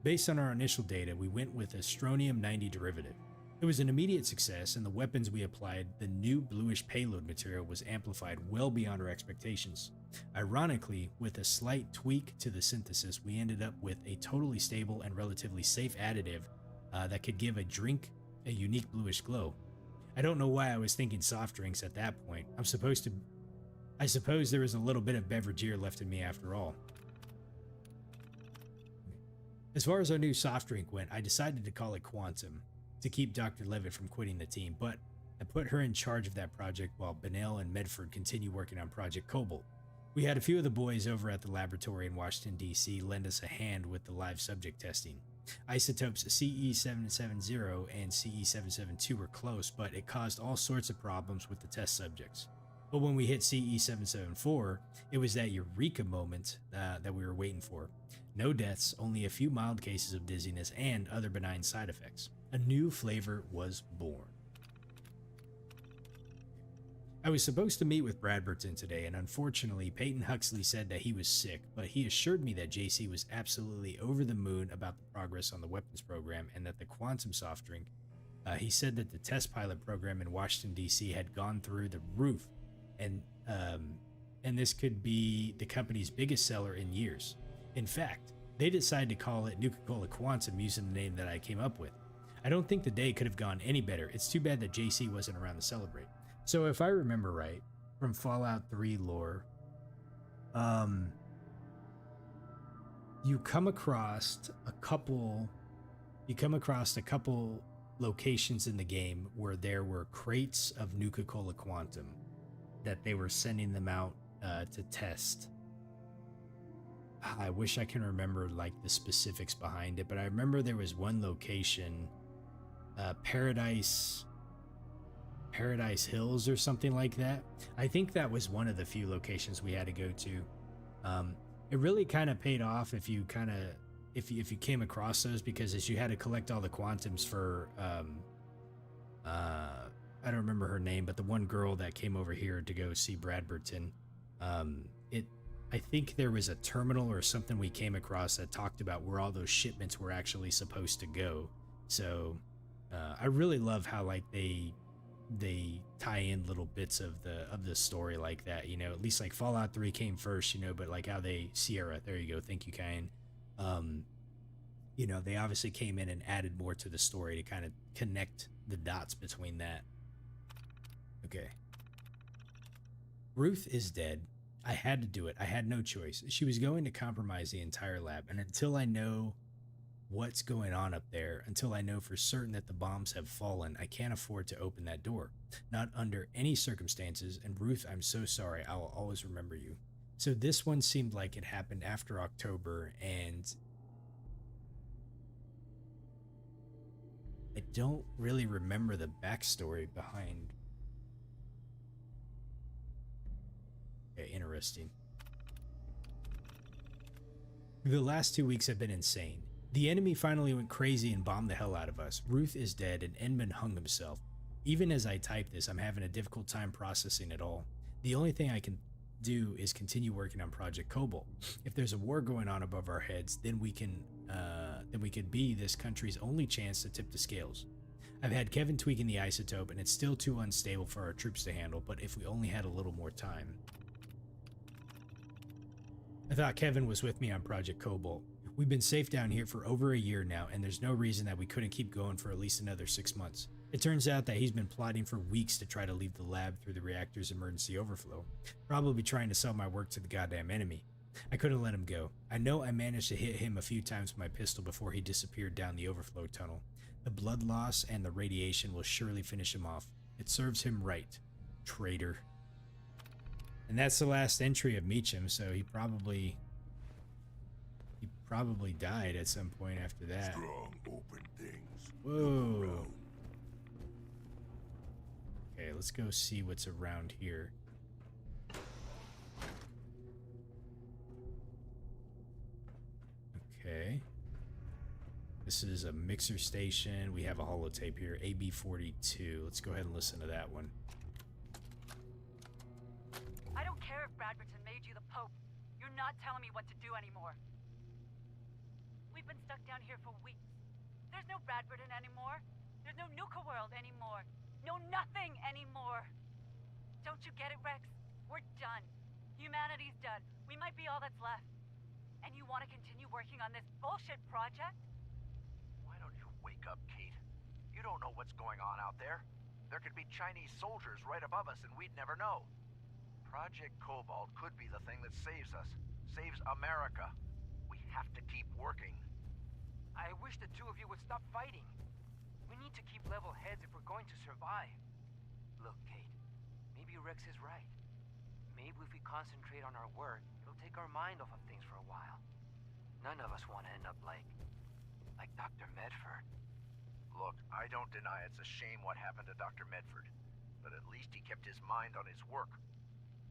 Based on our initial data, we went with a strontium 90 derivative. It was an immediate success, and the weapons we applied, the new bluish payload material, was amplified well beyond our expectations. Ironically, with a slight tweak to the synthesis, we ended up with a totally stable and relatively safe additive that could give a drink a unique bluish glow. I don't know why I was thinking soft drinks at that point. I suppose there was a little bit of beverageer left in me after all. As far as our new soft drink went, I decided to call it Quantum to keep Dr. Levitt from quitting the team, but I put her in charge of that project while Benell and Medford continue working on Project Cobalt. We had a few of the boys over at the laboratory in Washington, D.C. lend us a hand with the live subject testing. Isotopes CE770 and CE772 were close, but it caused all sorts of problems with the test subjects. But when we hit CE774, it was that eureka moment that we were waiting for. No deaths, only a few mild cases of dizziness and other benign side effects. A new flavor was born. I was supposed to meet with Bradberton today, and unfortunately, Peyton Huxley said that he was sick, but he assured me that JC was absolutely over the moon about the progress on the weapons program and that the quantum soft drink, he said that the test pilot program in Washington, D.C. had gone through the roof. and this could be the company's biggest seller in years. In fact, they decided to call it Nuka-Cola Quantum using the name that I came up with. I don't think the day could have gone any better. It's too bad that JC wasn't around to celebrate. So if I remember right from Fallout 3 lore, you come across a couple locations in the game where there were crates of Nuka-Cola Quantum that they were sending them out to test. I wish I can remember like the specifics behind it, but I remember there was one location, Paradise Hills or something like that. I think that was one of the few locations we had to go to. It really kind of paid off if you came across those, because as you had to collect all the quantums for I don't remember her name, but the one girl that came over here to go see Bradberton, I think there was a terminal or something we came across that talked about where all those shipments were actually supposed to go. So I really love how like they tie in little bits of the story like that, you know. At least like Fallout 3 came first, you know, but like how they Sierra, there you go, thank you, Kyan. You know, they obviously came in and added more to the story to kind of connect the dots between that. Okay. Ruth is dead. I had to do it. I had no choice. She was going to compromise the entire lab, and until I know what's going on up there, until I know for certain that the bombs have fallen, I can't afford to open that door. Not under any circumstances, and Ruth, I'm so sorry. I will always remember you. So this one seemed like it happened after October, and I don't really remember the backstory behind. Okay, interesting. The last 2 weeks have been insane. The enemy finally went crazy and bombed the hell out of us. Ruth is dead and Edmund hung himself. Even as I type this, I'm having a difficult time processing it all. The only thing I can do is continue working on Project Cobalt. If there's a war going on above our heads, then we could be this country's only chance to tip the scales. I've had Kevin tweaking the isotope, and it's still too unstable for our troops to handle, but if we only had a little more time. I thought Kevin was with me on Project Cobalt. We've been safe down here for over a year now, and there's no reason that we couldn't keep going for at least another 6 months. It turns out that he's been plotting for weeks to try to leave the lab through the reactor's emergency overflow, probably trying to sell my work to the goddamn enemy. I couldn't let him go. I know I managed to hit him a few times with my pistol before he disappeared down the overflow tunnel. The blood loss and the radiation will surely finish him off. It serves him right. Traitor. And that's the last entry of Meacham, so he probably died at some point after that. Strong, open things. Whoa. Okay, let's go see what's around here. Okay. This is a mixer station. We have a holotape here, AB42. Let's go ahead and listen to that one. I don't care if Bradberton made you the Pope. You're not telling me what to do anymore. We've been stuck down here for weeks. There's no Bradberton anymore. There's no Nuka-World anymore. No nothing anymore. Don't you get it, Rex? We're done. Humanity's done. We might be all that's left. And you want to continue working on this bullshit project? Why don't you wake up, Kate? You don't know what's going on out there. There could be Chinese soldiers right above us and we'd never know. Project Cobalt could be the thing that saves us. Saves America. We have to keep working. I wish the two of you would stop fighting. We need to keep level heads if we're going to survive. Look, Kate, maybe Rex is right. Maybe if we concentrate on our work, it'll take our mind off of things for a while. None of us want to end up like Dr. Medford. Look, I don't deny it's a shame what happened to Dr. Medford, but at least he kept his mind on his work.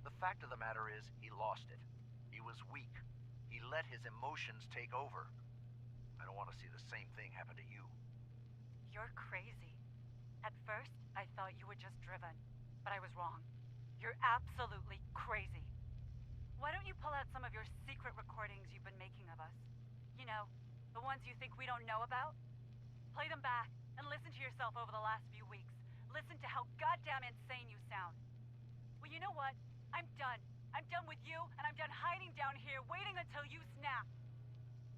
The fact of the matter is, he lost it. He was weak. He let his emotions take over. I don't want to see the same thing happen to you. You're crazy. At first, I thought you were just driven, but I was wrong. You're absolutely crazy. Why don't you pull out some of your secret recordings you've been making of us? You know, the ones you think we don't know about? Play them back and listen to yourself over the last few weeks. Listen to how goddamn insane you sound. We Well, you know what? I'm done. I'm done with you, and I'm done hiding down here, waiting until you snap.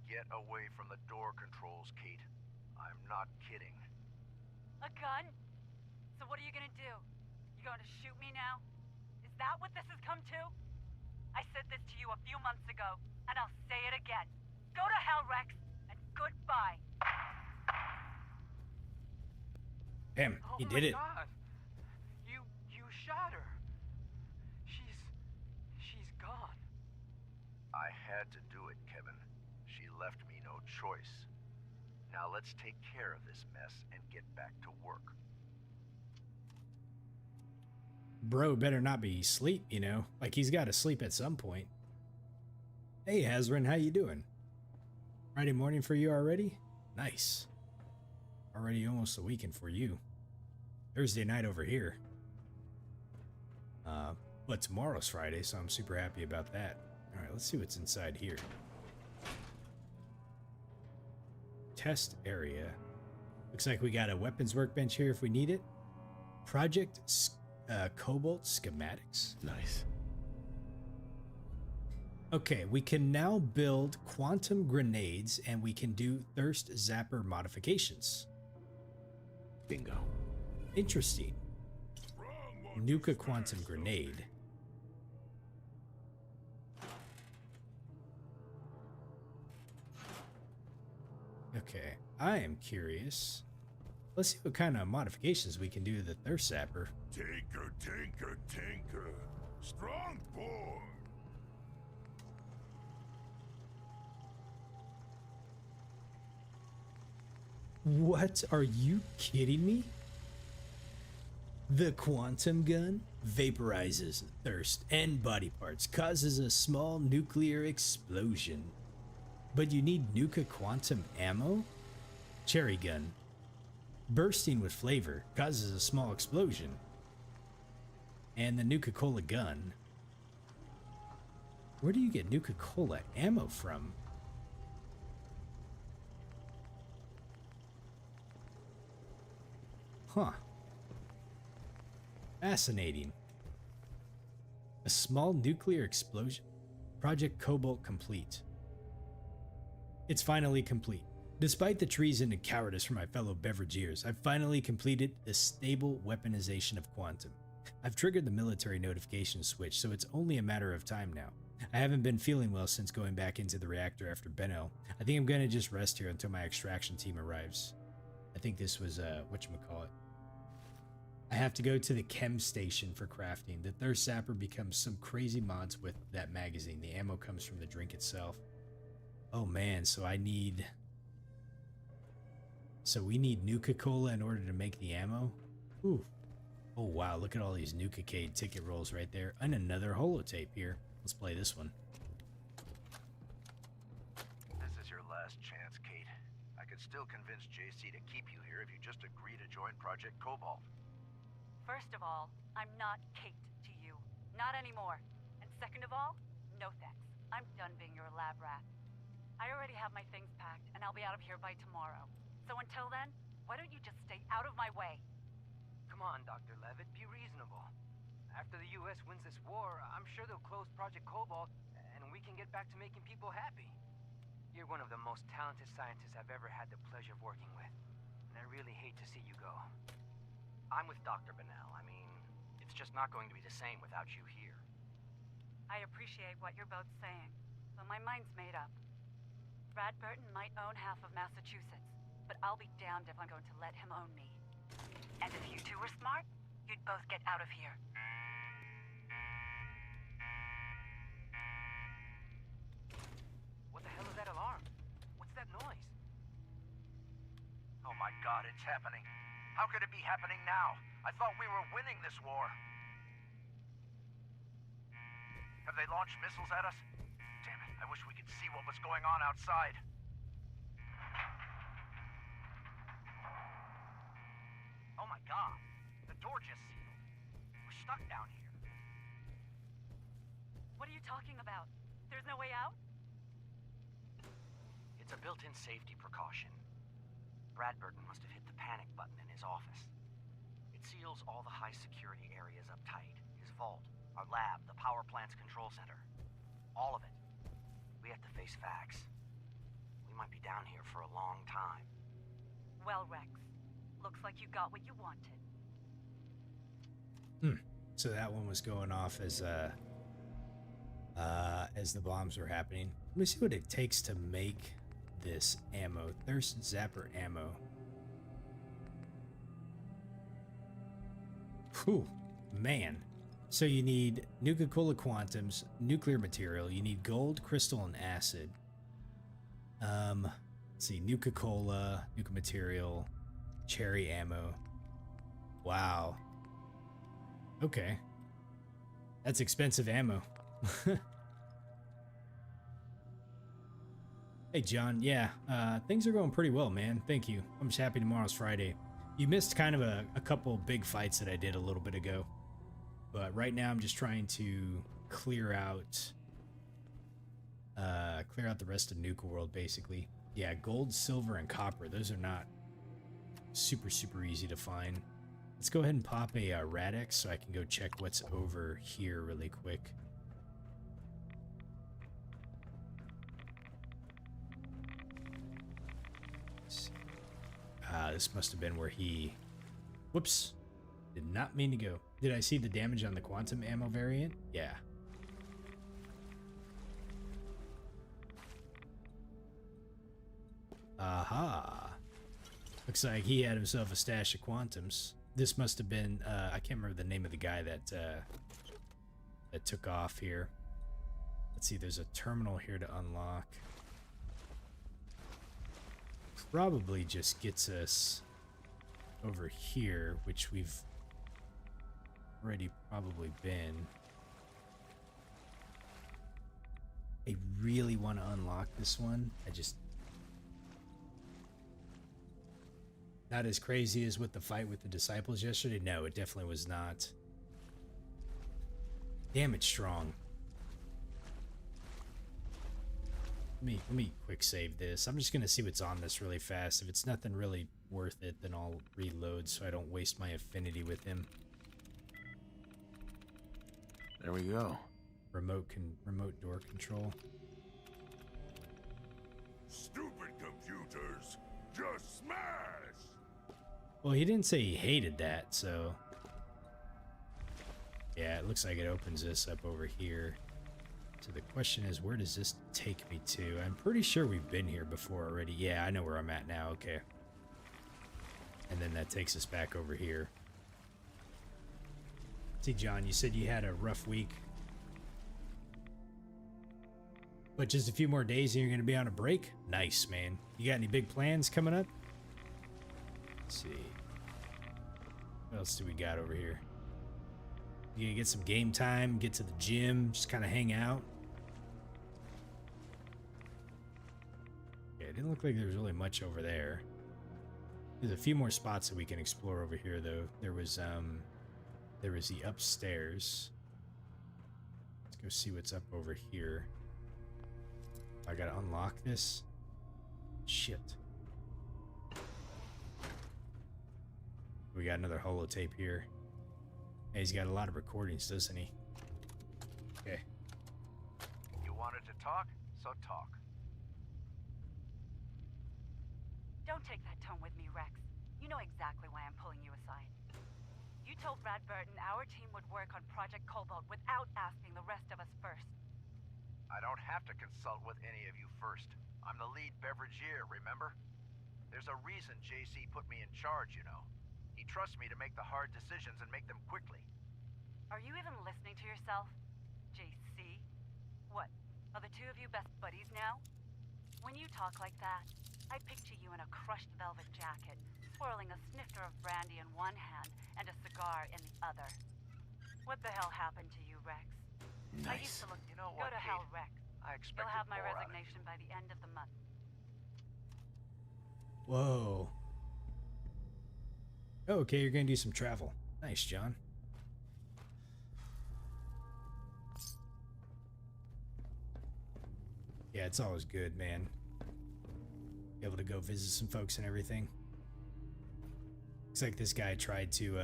Get away from the door controls, Kate. I'm not kidding. A gun? So what are you gonna do? You going to shoot me now? Is that what this has come to? I said this to you a few months ago, and I'll say it again. Go to hell, Rex, and goodbye. Damn, he did it. God. You shot her. She's gone. I had to do it, Kevin. She left me no choice. Now let's take care of this mess and get back to work. Bro better not be asleep, you know? Like, he's got to sleep at some point. Hey, Hazrin, how you doing? Friday morning for you already? Nice. Already almost a weekend for you. Thursday night over here. But tomorrow's Friday, so I'm super happy about that. Alright, let's see what's inside here. Test area. Looks like we got a weapons workbench here if we need it. Project Cobalt schematics. Nice. Okay, we can now build quantum grenades and we can do thirst zapper modifications. Bingo. Interesting. Nuka quantum grenade. Okay, I am curious. Let's see what kind of modifications we can do to the thirst zapper. Tinker, tinker, tinker. Strong boy. What? Are you kidding me? The quantum gun vaporizes thirst and body parts, causes a small nuclear explosion. But you need Nuka quantum ammo? Cherry gun. Bursting with flavor, causes a small explosion. And the Nuka-Cola gun. Where do you get Nuka-Cola ammo from? Huh. Fascinating. A small nuclear explosion. Project Cobalt complete. It's finally complete. Despite the treason and cowardice from my fellow beverageers, I've finally completed the stable weaponization of quantum. I've triggered the military notification switch, so it's only a matter of time now. I haven't been feeling well since going back into the reactor after Benno. I think I'm gonna just rest here until my extraction team arrives. I think this was, whatchamacallit. I have to go to the chem station for crafting. The thirst zapper becomes some crazy mods with that magazine. The ammo comes from the drink itself. Oh man, so we need Nuka-Cola in order to make the ammo? Ooh. Oh wow, look at all these Nuka-Cade ticket rolls right there. And another holotape here. Let's play this one. This is your last chance, Kate. I could still convince JC to keep you here if you just agree to join Project Cobalt. First of all, I'm not Kate to you. Not anymore. And second of all, no thanks. I'm done being your lab rat. I already have my things packed, and I'll be out of here by tomorrow. So until then, why don't you just stay out of my way? Come on, Dr. Levitt, be reasonable. After the U.S. wins this war, I'm sure they'll close Project Cobalt, and we can get back to making people happy. You're one of the most talented scientists I've ever had the pleasure of working with, and I really hate to see you go. I'm with Dr. Bennell. I mean, it's just not going to be the same without you here. I appreciate what you're both saying, but my mind's made up. Brad Burton might own half of Massachusetts, but I'll be damned if I'm going to let him own me. And if you two were smart, you'd both get out of here. What the hell is that alarm? What's that noise? Oh my God, it's happening. How could it be happening now? I thought we were winning this war. Have they launched missiles at us? Damn it, I wish we could see what was going on outside. Oh my God, the door just sealed. We're stuck down here. What are you talking about? There's no way out? It's a built-in safety precaution. Brad Burton must have hit the panic button in his office. It seals all the high security areas up tight. His vault, our lab, the power plant's control center. All of it. We have to face facts. We might be down here for a long time. Well, Rex, looks like you got what you wanted. So that one was going off as the bombs were happening. Let me see what it takes to make this ammo. Thirst Zapper ammo. Whew, man. So you need Nuka-Cola Quantums, nuclear material. You need gold, crystal, and acid. Let's see, Nuka-Cola, Nuka material, cherry ammo. Wow. Okay. That's expensive ammo. Hey, John. Yeah, things are going pretty well, man. Thank you. I'm just happy tomorrow's Friday. You missed kind of a couple big fights that I did a little bit ago. But right now I'm just trying to clear out the rest of Nuka-World, basically. Yeah, gold, silver, and copper. Those are not super easy to find. Let's go ahead and pop a Radix so I can go check what's over here really quick. This must have been where he... Whoops. Did not mean to go. Did I see the damage on the quantum ammo variant? Yeah. Aha. Looks like he had himself a stash of quantums. This must have been, I can't remember the name of the guy that took off here. Let's see, there's a terminal here to unlock. Probably just gets us over here, which we've already probably been. I really want to unlock this one. Not as crazy as with the fight with the disciples yesterday. No, it definitely was not. Damn, it's strong. Let me quick save this. I'm just gonna see what's on this really fast. If it's nothing really worth it, then I'll reload so I don't waste my affinity with him. There we go. Remote door control. Stupid computers, just smash! Well, he didn't say he hated that, so... Yeah, it looks like it opens this up over here. So the question is, where does this take me to? I'm pretty sure we've been here before already. Yeah, I know where I'm at now. Okay. And then that takes us back over here. See, John, you said you had a rough week. But just a few more days and you're going to be on a break? Nice, man. You got any big plans coming up? Let's see. What else do we got over here? You gonna get some game time, get to the gym, just kind of hang out? Yeah, it didn't look like there was really much over there. There's a few more spots that we can explore over here, though. There was the upstairs. Let's go see what's up over here. I gotta unlock this. Shit. We got another holotape here. Hey, he's got a lot of recordings, doesn't he? Okay. You wanted to talk, so talk. Don't take that tone with me, Rex. You know exactly why I'm pulling you aside. You told Brad Burton our team would work on Project Cobalt without asking the rest of us first. I don't have to consult with any of you first. I'm the lead beveragier, remember? There's a reason JC put me in charge, you know. He trusts me to make the hard decisions and make them quickly. Are you even listening to yourself? JC? What, are the two of you best buddies now? When you talk like that, I picture you in a crushed velvet jacket, swirling a snifter of brandy in one hand and a cigar in the other. What the hell happened to you, Rex? I used to look... You know Go what, to hell, Kate? Rex. I expected You'll have my more out of resignation by the end of the month. Whoa. Oh, okay, you're gonna do some travel. Nice, John. Yeah, it's always good, man. Be able to go visit some folks and everything. Looks like this guy tried to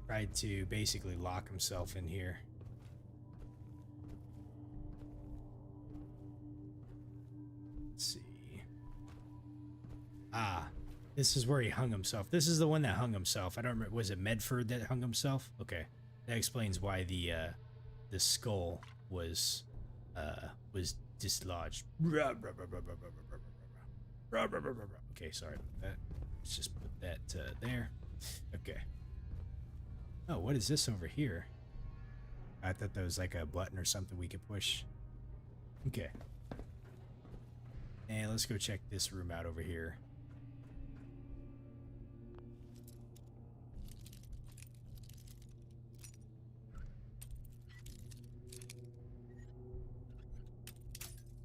tried to basically lock himself in here. Let's see. Ah, this is where he hung himself. This is the one that hung himself. I don't remember. Was it Medford that hung himself? Okay, that explains why the skull was dislodged. Okay, sorry about that. Let's just put that there. Okay. Oh, what is this over here? I thought that was like a button or something we could push. Okay. And let's go check this room out over here.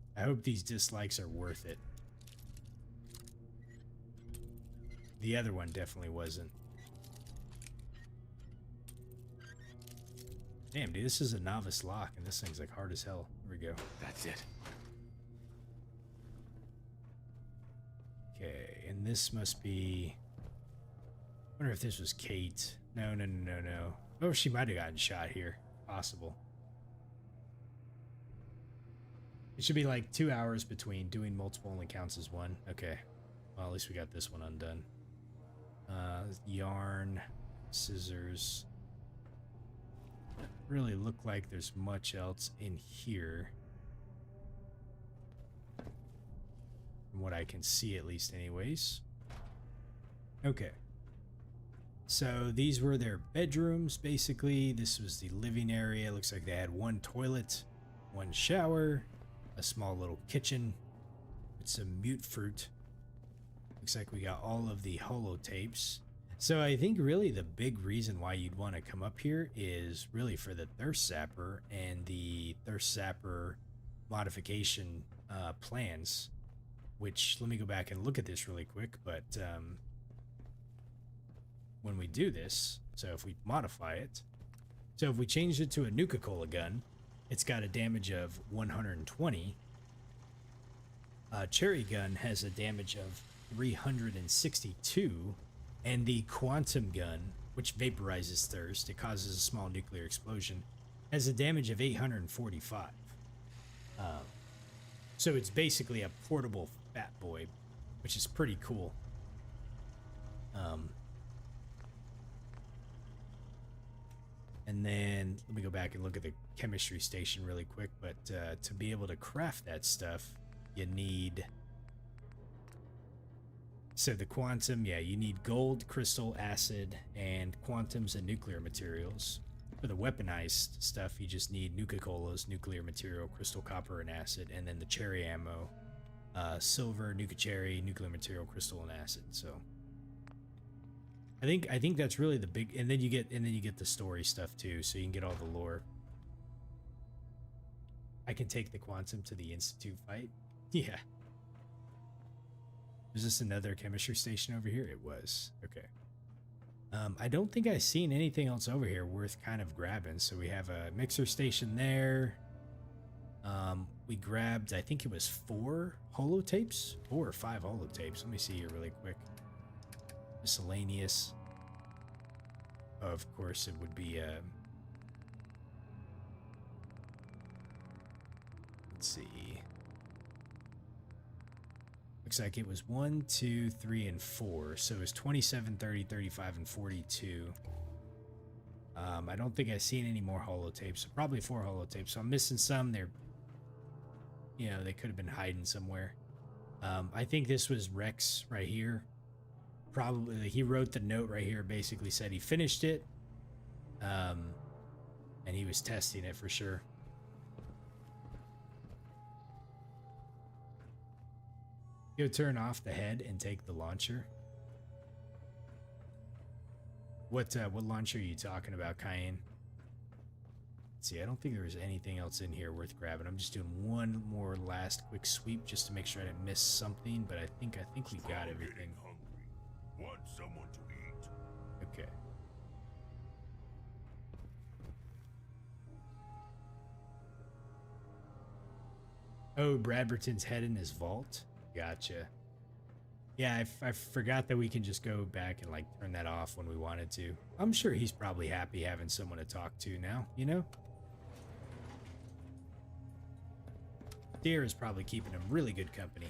I hope these dislikes are worth it. The other one definitely wasn't. Damn, dude, this is a novice lock, and this thing's like hard as hell. Here we go. That's it. Okay, and this must be... I wonder if this was Kate. No. Oh, she might have gotten shot here. Possible. It should be like 2 hours between. Doing multiple only counts as one. Okay. Well, at least we got this one undone. Yarn, scissors. Doesn't really look like there's much else in here. From what I can see, at least anyways. Okay. So these were their bedrooms, basically. This was the living area. Looks like they had one toilet, one shower, a small little kitchen with some mute fruit. Looks like we got all of the holotapes. So I think really the big reason why you'd want to come up here is really for the Thirst Zapper and the Thirst Zapper modification plans, which let me go back and look at this really quick. But when we do this, so if we modify it, so if we change it to a Nuka-Cola gun, it's got a damage of 120. Cherry gun has a damage of 362, and the quantum gun, which vaporizes thirst, it causes a small nuclear explosion, has a damage of 845. So it's basically a portable fat boy, which is pretty cool. And then let me go back and look at the chemistry station really quick. But to be able to craft that stuff, you need... So the quantum, yeah, you need gold, crystal, acid, and quantums and nuclear materials. For the weaponized stuff, you just need Nuka-Colas, nuclear material, crystal, copper, and acid, and then the cherry ammo, silver, Nuka-Cherry, nuclear material, crystal, and acid. So I think that's really the big, and then you get the story stuff too, so you can get all the lore. I can take the quantum to the Institute fight. Yeah. Is this another chemistry station over here? It was. Okay. I don't think I've seen anything else over here worth kind of grabbing. So we have a mixer station there. We grabbed, I think it was 4 holotapes? 4 or 5 holotapes. Let me see here really quick. Miscellaneous. Oh, of course, it would be... let's see. Looks like it was 1, 2, 3, and 4. So it was 27, 30, 35, and 42. I don't think I've seen any more holotapes. So probably 4 holotapes. So I'm missing some. They're, you know, they could have been hiding somewhere. I think this was Rex right here. Probably he wrote the note right here. Basically said he finished it. And he was testing it for sure. Go turn off the head and take the launcher. What launcher are you talking about, Cayenne? Let's see, I don't think there was anything else in here worth grabbing. I'm just doing one more last quick sweep just to make sure I didn't miss something, but I think we got everything. Want someone to eat. Okay. Oh, Bradberton's head in his vault? Gotcha. Yeah, I forgot that we can just go back and like turn that off when we wanted to. I'm sure he's probably happy having someone to talk to now, you know? Deer is probably keeping him really good company.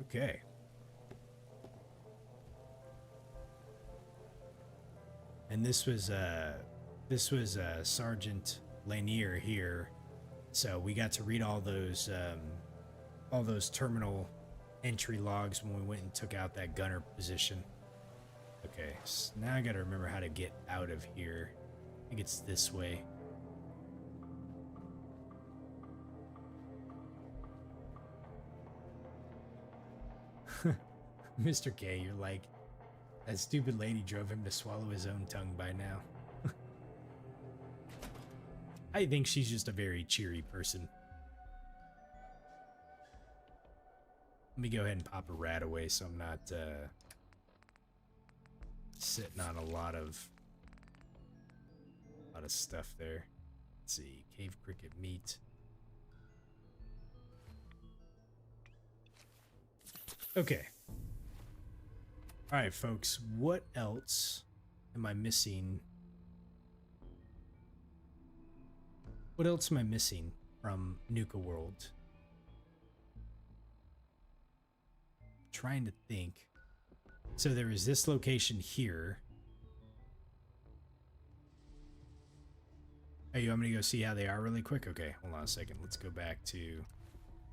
Okay. And this was Sergeant Lanier here, so we got to read all those terminal entry logs when we went and took out that gunner position. Okay, so now I got to remember how to get out of here. I think it's this way. Mr. K, you're like, that stupid lady drove him to swallow his own tongue by now. I think she's just a very cheery person. Let me go ahead and pop a rat away so I'm not sitting on a lot of stuff there. Let's see, cave cricket meat. Okay. All right, folks, what else am I missing? What else am I missing from Nuka-World? Trying to think. So there is this location here. Oh, you want me to go see how they are really quick? Okay, hold on a second. Let's go back to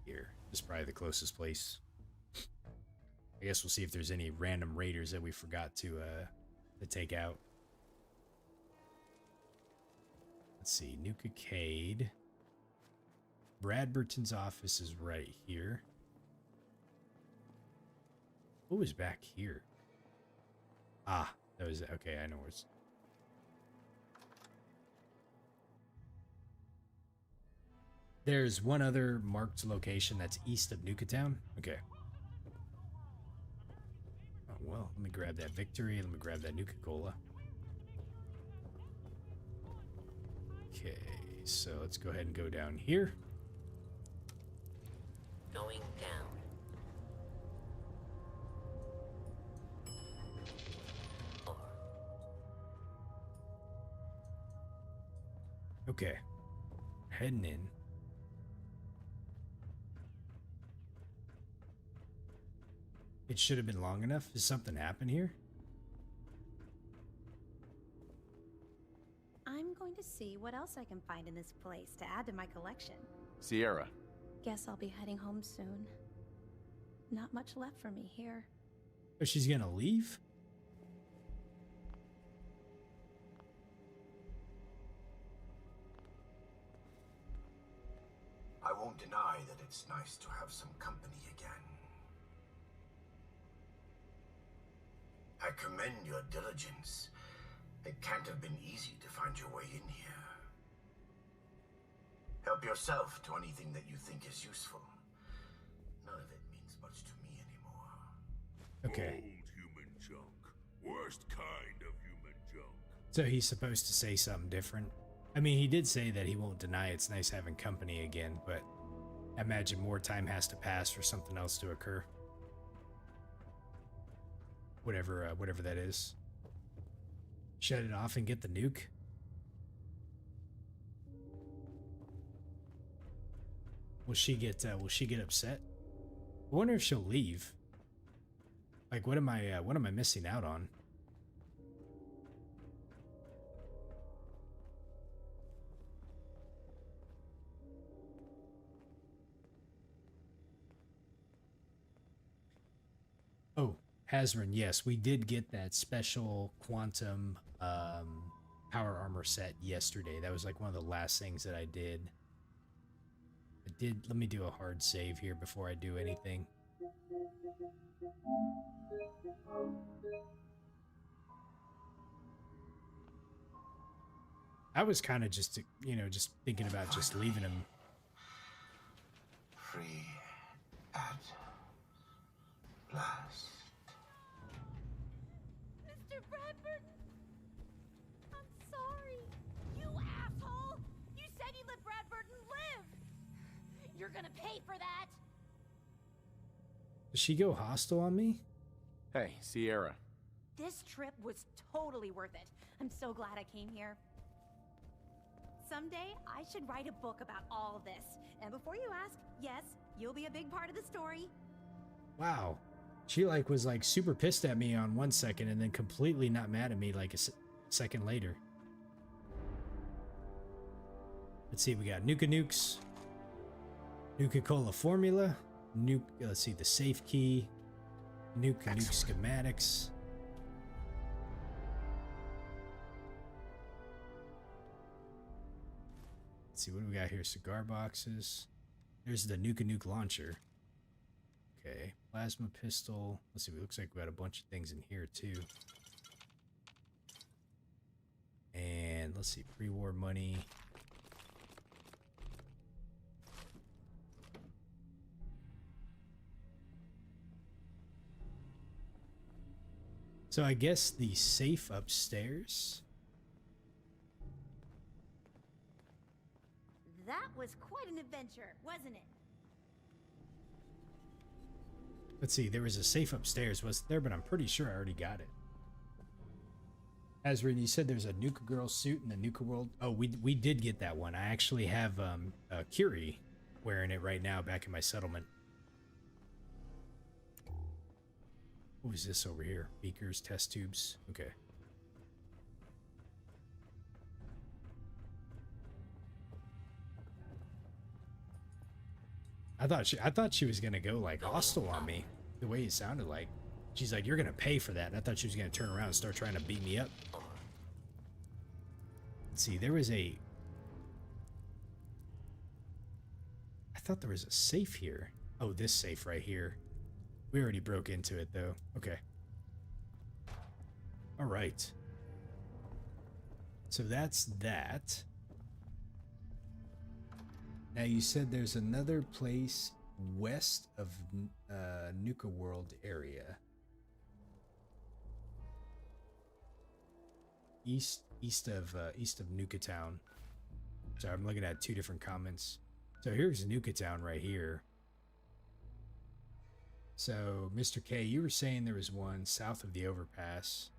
here. This is probably the closest place. I guess we'll see if there's any random raiders that we forgot to take out. Let's see, Nuka-Cade. Bradburton's office is right here. What was back here? Ah, that was, okay, I know where it's... There's one other marked location that's east of Nukatown. Okay. Oh, well, let me grab that victory. Let me grab that Nuka-Cola. Okay, so let's go ahead and go down here. Going down. Okay. Heading in. It should have been long enough. Does something happen here? I'm going to see what else I can find in this place to add to my collection. Sierra. Guess I'll be heading home soon. Not much left for me here. Oh, she's gonna leave? I won't deny that it's nice to have some company again. I commend your diligence. It can't have been easy to find your way in here. Help yourself to anything that you think is useful. None of it means much to me anymore. Okay. Old human junk. Worst kind of human junk. So he's supposed to say something different. I mean, he did say that he won't deny it's nice having company again, but I imagine more time has to pass for something else to occur. Whatever that is. Shut it off and get the nuke. Will she get upset? I wonder if she'll leave. Like, what am I missing out on? Oh, Hazrin, yes, we did get that special quantum power armor set yesterday. That was like one of the last things that I did. Let me do a hard save here before I do anything. I was kind of just, just thinking about just leaving him. Free at last. Mr. Bradford! I'm sorry. You asshole! You said you let Brad Burton live! You're gonna pay for that! Does she go hostile on me? Hey, Sierra. This trip was totally worth it. I'm so glad I came here. Someday, I should write a book about all of this. And before you ask, yes, you'll be a big part of the story. Wow. She was super pissed at me on 1 second and then completely not mad at me like a second later. Let's see, we got Nuka-Nukes, Nuka-Cola formula, let's see, the safe key, Nuka-Nuke schematics. Let's see, what do we got here? Cigar boxes. There's the Nuka-Nuke launcher. Okay, plasma pistol. Let's see, it looks like we got a bunch of things in here too. And let's see, pre-war money. So I guess the safe upstairs. That was quite an adventure, wasn't it? Let's see, there was a safe upstairs, wasn't there? But I'm pretty sure I already got it. Azrin, you said there's a Nuka Girl suit in the Nuka-World. Oh, we did get that one. I actually have Curie wearing it right now back in my settlement. What is this over here? Beakers, test tubes. Okay. I thought she was gonna go hostile on me, the way it sounded like. She's like, "You're gonna pay for that." And I thought she was gonna turn around and start trying to beat me up. Let's see, there was I thought there was a safe here. Oh, this safe right here. We already broke into it though. Okay. All right. So that's that. Now you said there's another place west of Nuka-World area. East of Nuka-Town. Sorry, I'm looking at two different comments. So here's Nuka-Town right here. So, Mr. K, you were saying there was one south of the overpass.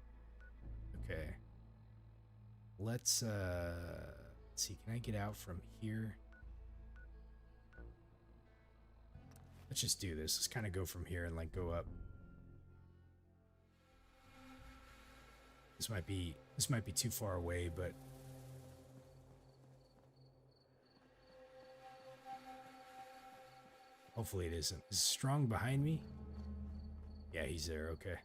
Okay. Let's see, can I get out from here? Let's just do this. Let's kind of go from here and go up. This might be too far away, but hopefully it isn't. Is Strong behind me? Yeah, he's there. Okay.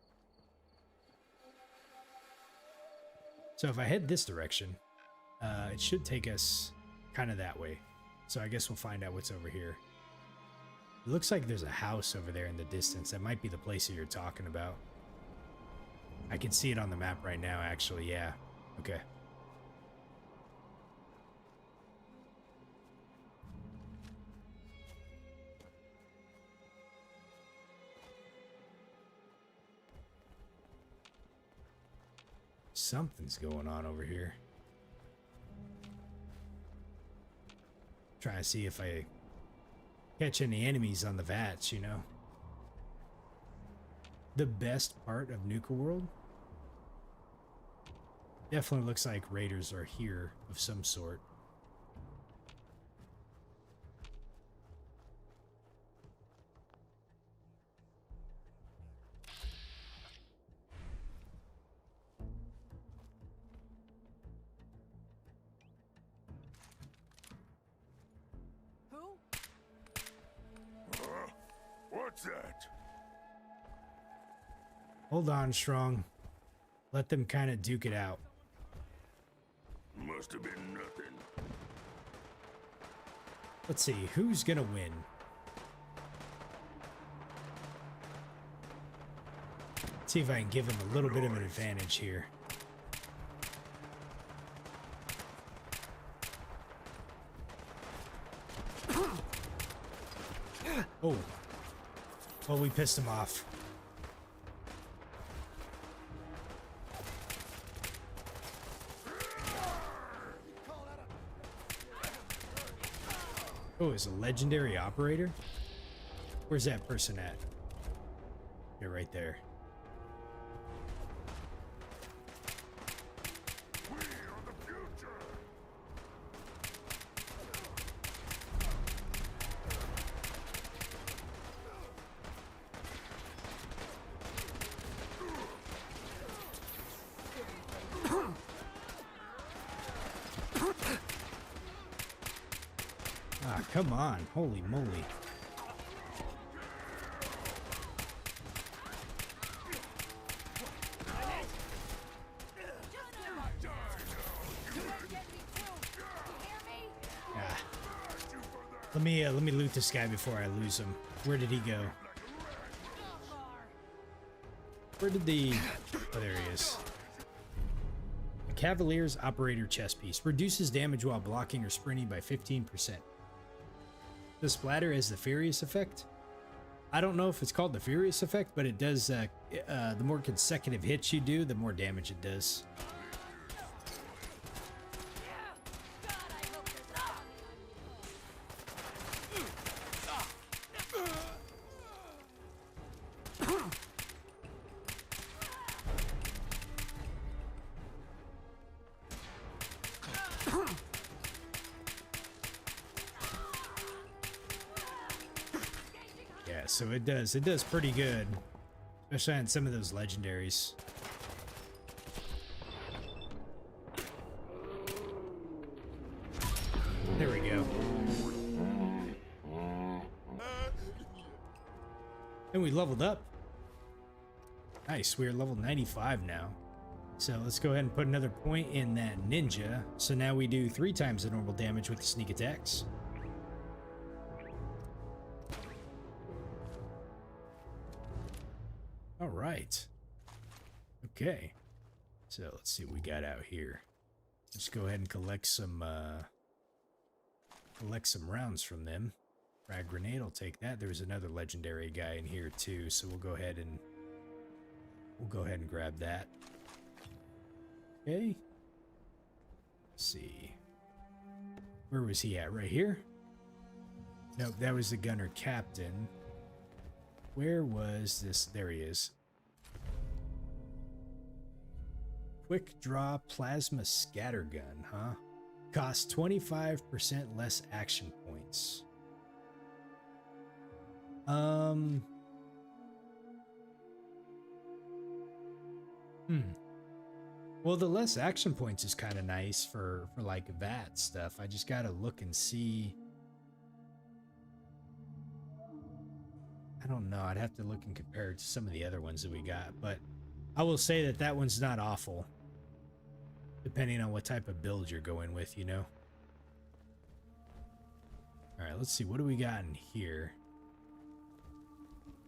So if I head this direction, it should take us kind of that way. So I guess we'll find out what's over here. It looks like there's a house over there in the distance. That might be the place that you're talking about. I can see it on the map right now, actually. Yeah. Okay. Something's going on over here. Trying to see if I catch any enemies on the vats, you know. The best part of Nuka-World? Definitely looks like raiders are here of some sort. What's that? Hold on, Strong. Let them kind of duke it out. Must have been nothing. Let's see, who's gonna win? Let's see if I can give him a little bit of an advantage here. Oh. Well, we pissed him off. Oh, is a legendary operator? Where's that person at? They're right there. Ah, come on. Holy moly. Ah. Let me loot this guy before I lose him. Where did he go? Where did the... Oh, there he is. A Cavalier's Operator chest piece. Reduces damage while blocking or sprinting by 15%. The splatter has the Furious effect. I don't know if it's called the Furious effect, but it does, the more consecutive hits you do, the more damage it does. Yeah, so it does pretty good, especially on some of those legendaries. There we go. And we leveled up. Nice, we're level 95 now. So let's go ahead and put another point in that ninja. So now we do 3 times the normal damage with the sneak attacks. All right. Okay. So let's see what we got out here. Let's go ahead and collect some rounds from them. Frag grenade, I'll take that. There's another legendary guy in here too, so we'll go ahead and grab that. Okay. Let's see. Where was he at? Right here? Nope, that was the gunner captain. Where was this? There he is. Quick draw plasma scattergun, huh? Costs 25% less action points. Well, the less action points is kind of nice for like that stuff. I just gotta look and see. I don't know. I'd have to look and compare it to some of the other ones that we got, but I will say that that one's not awful, depending on what type of build you're going with, you know? All right, let's see. What do we got in here?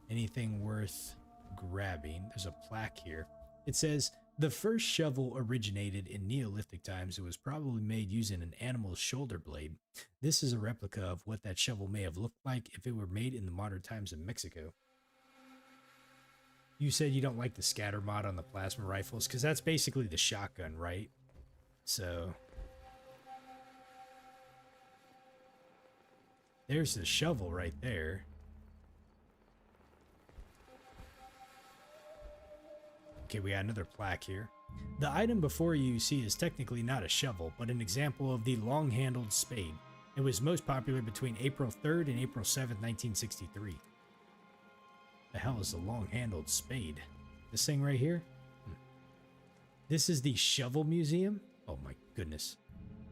Anything worth grabbing? There's a plaque here. It says, the first shovel originated in Neolithic times. It was probably made using an animal's shoulder blade. This is a replica of what that shovel may have looked like if it were made in the modern times in Mexico. You said you don't like the scatter mod on the plasma rifles, because that's basically the shotgun, right? So there's the shovel right there. Okay, we got another plaque here. The item before you see is technically not a shovel, but an example of the long-handled spade. It was most popular between April 3rd and April 7th, 1963. The hell is the long-handled spade? This thing right here? This is the Shovel Museum? Oh my goodness.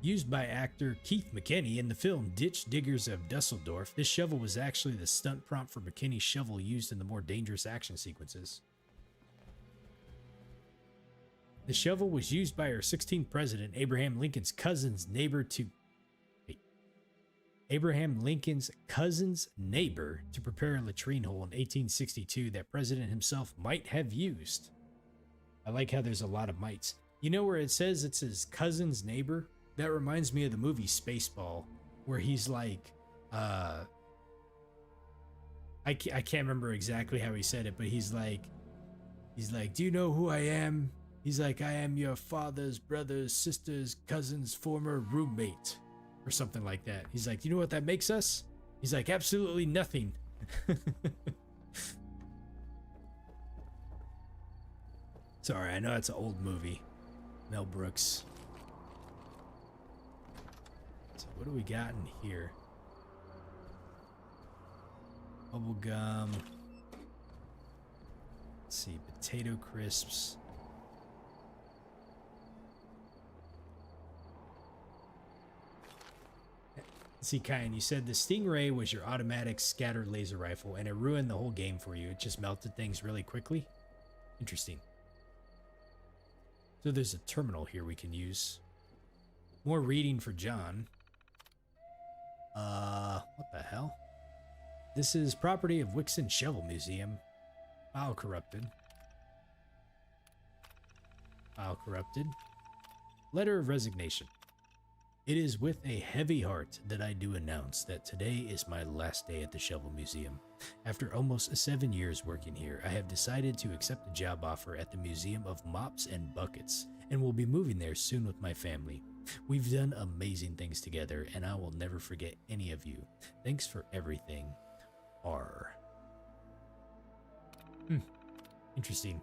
Used by actor Keith McKinney in the film Ditch Diggers of Dusseldorf, this shovel was actually the stunt prompt for McKinney's shovel used in the more dangerous action sequences. The shovel was used by our 16th president, Abraham Lincoln's cousin's neighbor to prepare a latrine hole in 1862 that president himself might have used. I like how there's a lot of mights. You know where it says it's his cousin's neighbor? That reminds me of the movie Spaceball, where he's like, I can't remember exactly how he said it, but he's like, do you know who I am? He's like, I am your father's brother's sister's cousin's former roommate. or something like that. He's like, you know what that makes us? He's like, absolutely nothing. Sorry, I know that's an old movie. Mel Brooks. So what do we got in here? Bubble gum. Let's see, potato crisps. See, Kyan, you said the Stingray was your automatic scatter laser rifle, and it ruined the whole game for you. It just melted things really quickly. Interesting. So there's a terminal here we can use. More reading for John. What the hell? This is property of Wixon Shovel Museum. File corrupted. File corrupted. Letter of resignation. It is with a heavy heart that I do announce that today is my last day at the Shovel Museum. After almost 7 years working here, I have decided to accept a job offer at the Museum of Mops and Buckets, and will be moving there soon with my family. We've done amazing things together, and I will never forget any of you. Thanks for everything. R. Interesting.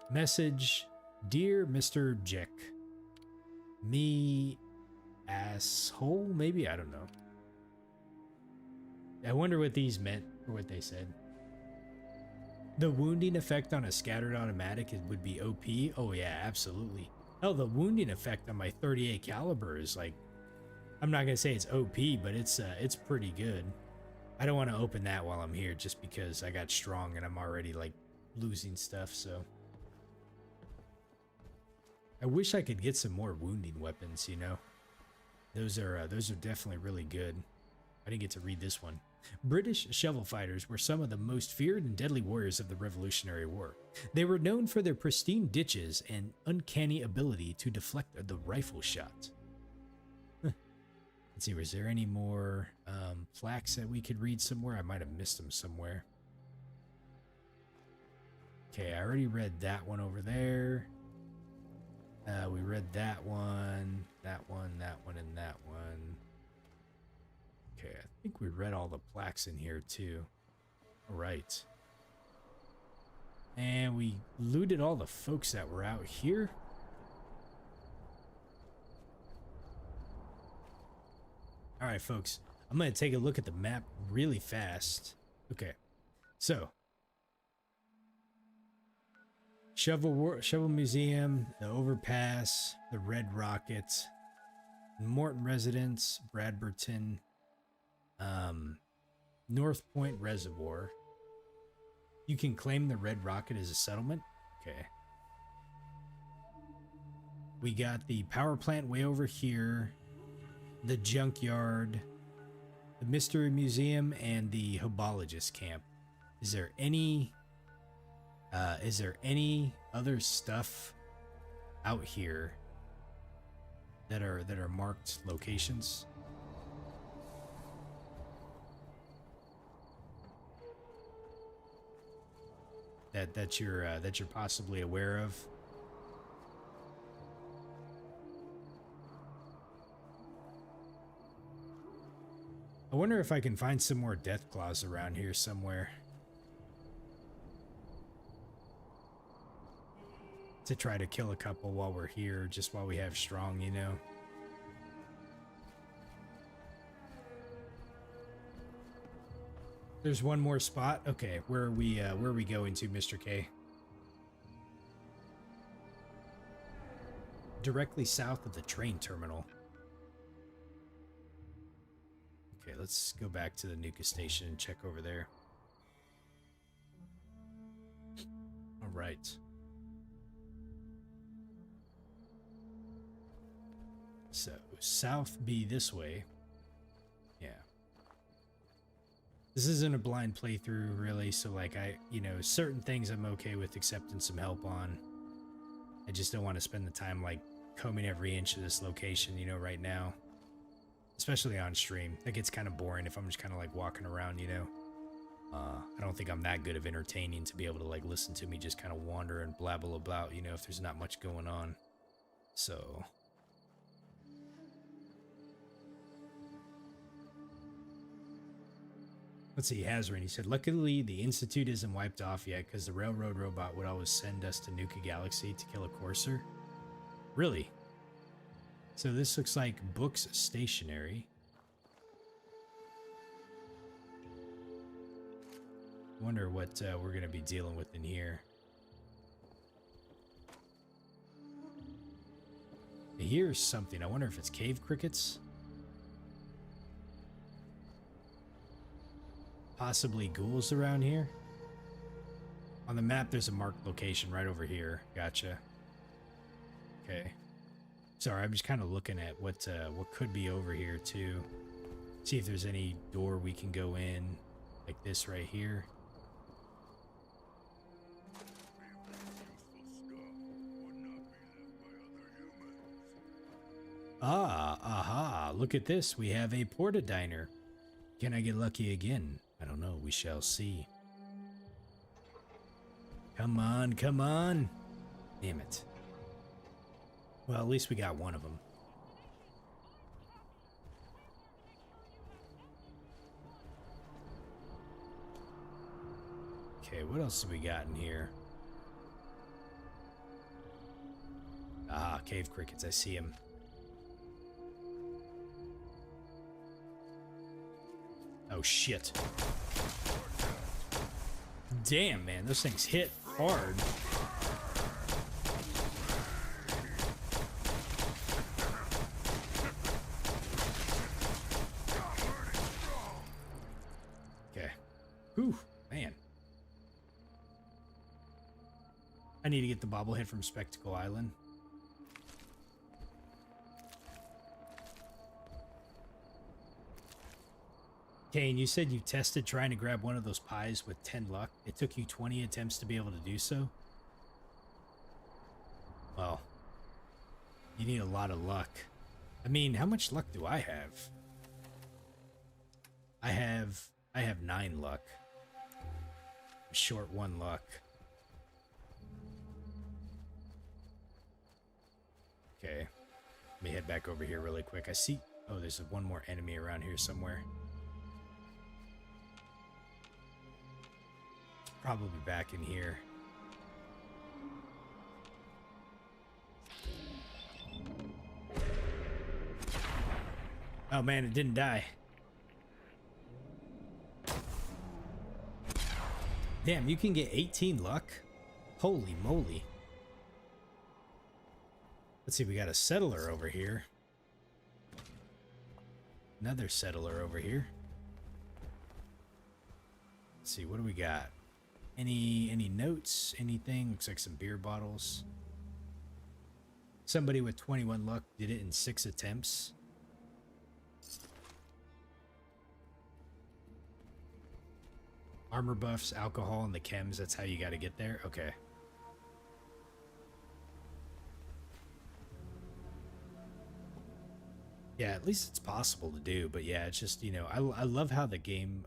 Message. Dear Mr. Jeck. Me asshole, maybe? I don't know. I wonder what these meant or what they said. The wounding effect on a scattered automatic would be OP. Oh yeah, absolutely. Hell, the wounding effect on my 38 caliber is like, I'm not gonna say it's OP, but it's pretty good. I don't want to open that while I'm here just because I got strong and I'm already like losing stuff, so. I wish I could get some more wounding weapons, you know. Those are definitely really good. I didn't get to read this one. British shovel fighters were some of the most feared and deadly warriors of the Revolutionary War. They were known for their pristine ditches and uncanny ability to deflect the rifle shot. Let's see, was there any more plaques that we could read somewhere? I might have missed them somewhere. Okay, I already read that one over there. We read that one, and that one. Okay, I think we read all the plaques in here too. All right. And we looted all the folks that were out here. All right, folks. I'm going to take a look at the map really fast. Okay. So, Shovel Museum, the Overpass, the Red Rocket, Morton Residence, Bradberton, North Point Reservoir. You can claim the Red Rocket as a settlement. Okay. We got the power plant way over here, the junkyard, the Mystery Museum, and the Hobologist camp. Is there any other stuff out here that are marked locations? That you're possibly aware of? I wonder if I can find some more death claws around here somewhere. To try to kill a couple while we're here, just while we have strong, you know. There's one more spot. Okay, where are we going to, Mr. K? Directly south of the train terminal. Okay, let's go back to the Nuka station and check over there. All right. So, south be this way. Yeah. This isn't a blind playthrough, really, so, like, certain things I'm okay with accepting some help on. I just don't want to spend the time, like, combing every inch of this location, you know, right now. Especially on stream. That gets kind of boring if I'm just kind of, like, walking around, you know. I don't think I'm that good of entertaining to be able to, like, listen to me just kind of wander and blabble about, you know, if there's not much going on. So... Let's see, Hazrin. He said, luckily the Institute isn't wiped off yet because the railroad robot would always send us to Nuka Galaxy to kill a courser. Really? So this looks like books stationery. Wonder what we're going to be dealing with in here. Here's something. I wonder if it's cave crickets. Possibly ghouls around here. On the map, there's a marked location right over here. Gotcha. Okay. Sorry, I'm just kind of looking at what could be over here too. See if there's any door we can go in, like this right here. Ah, aha, look at this. We have a porta diner. Can I get lucky again? I don't know. We shall see. Come on, come on. Damn it. Well, at least we got one of them. Okay, what else have we got in here? Ah, cave crickets. I see them. Oh, shit. Damn, man. Those things hit hard. Okay. Whew, man. I need to get the bobblehead from Spectacle Island. Kane, you said you tested trying to grab one of those pies with 10 luck. It took you 20 attempts to be able to do so? Well, you need a lot of luck. I mean, how much luck do I have? I have 9 luck. I'm short 1 luck. Okay. Let me head back over here really quick. I see... Oh, there's one more enemy around here somewhere. Probably back in here. Oh man, it didn't die. Damn, you can get 18 luck? Holy moly. Let's see, we got a settler over here. Another settler over here. Let's see, what do we got? Any notes? Anything? Looks like some beer bottles. Somebody with 21 luck did it in 6 attempts. Armor buffs, alcohol, and the chems. That's how you got to get there? Okay. Yeah, at least it's possible to do. But yeah, it's just, you know, I love how the game...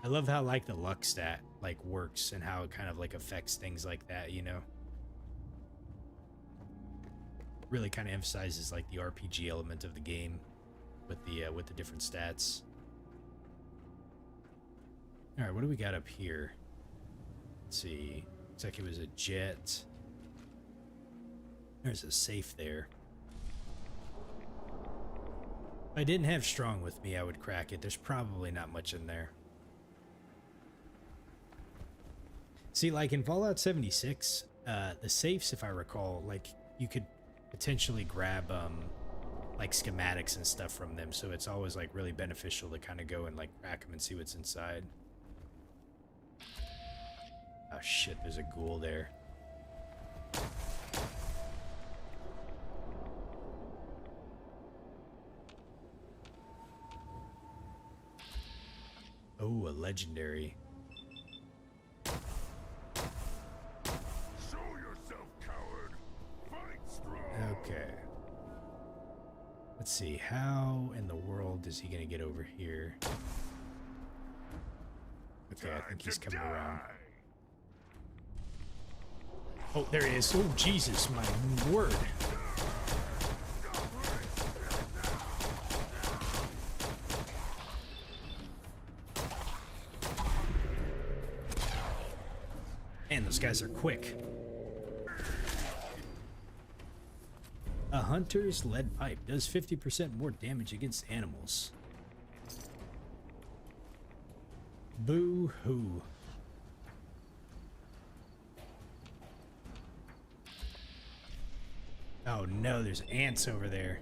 I love how, like, the luck stat, like, works and how it kind of, like, affects things like that, you know? Really kind of emphasizes, like, the RPG element of the game with the different stats. Alright, what do we got up here? Let's see. Looks like it was a jet. There's a safe there. If I didn't have strong with me, I would crack it. There's probably not much in there. See, like in Fallout 76, the safes, if I recall, like you could potentially grab like schematics and stuff from them, so it's always like really beneficial to kind of go and like crack them and see what's inside. Oh shit, there's a ghoul there. Oh, a legendary. Okay. Let's see, how in the world is he gonna get over here? Okay, I think he's coming around. Oh, there he is. Oh, Jesus, my word. guys are quick. A hunter's lead pipe does 50% more damage against animals. Boo-hoo. Oh no, there's ants over there.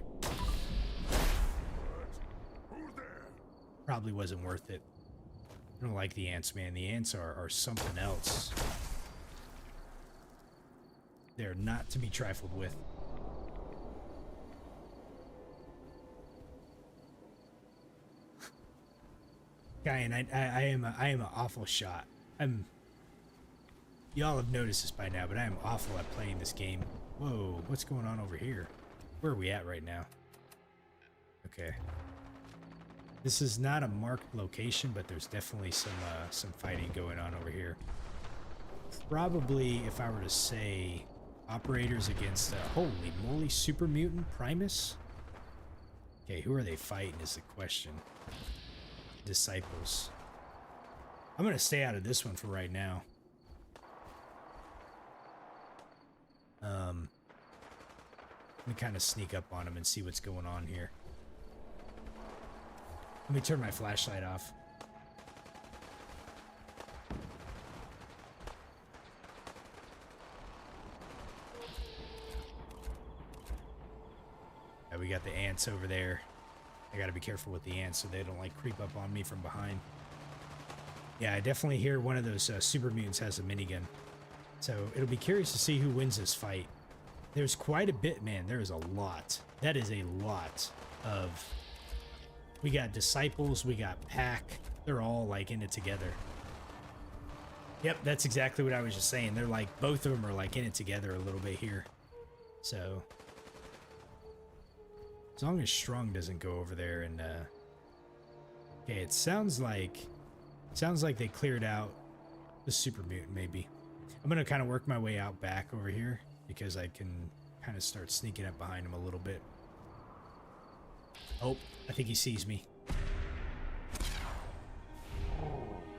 Probably wasn't worth it. I don't like the ants, man. The ants are something else. They're not to be trifled with. Guy, and I am an awful shot. Y'all have noticed this by now, but I am awful at playing this game. Whoa, what's going on over here? Where are we at right now? Okay. This is not a marked location, but there's definitely some fighting going on over here. Probably, if I were to say, operators against holy moly, super mutant Primus. Okay, who are they fighting is the question. Disciples. I'm gonna stay out of this one for right now. Let me kind of sneak up on him and see what's going on here. Let me turn my flashlight off. Yeah, we got the ants over there. I gotta be careful with the ants so they don't like creep up on me from behind. Yeah, I definitely hear one of those super mutants has a minigun. So it'll be curious to see who wins this fight. There's quite a bit, man. There is a lot. That is a lot of... We got Disciples, we got Pack. They're all like in it together. Yep, that's exactly what I was just saying. They're like, both of them are like in it together a little bit here. So... As long as Strong doesn't go over there and, okay, it sounds like they cleared out the super mutant, maybe. I'm gonna kind of work my way out back over here, because I can kind of start sneaking up behind him a little bit. Oh, I think he sees me.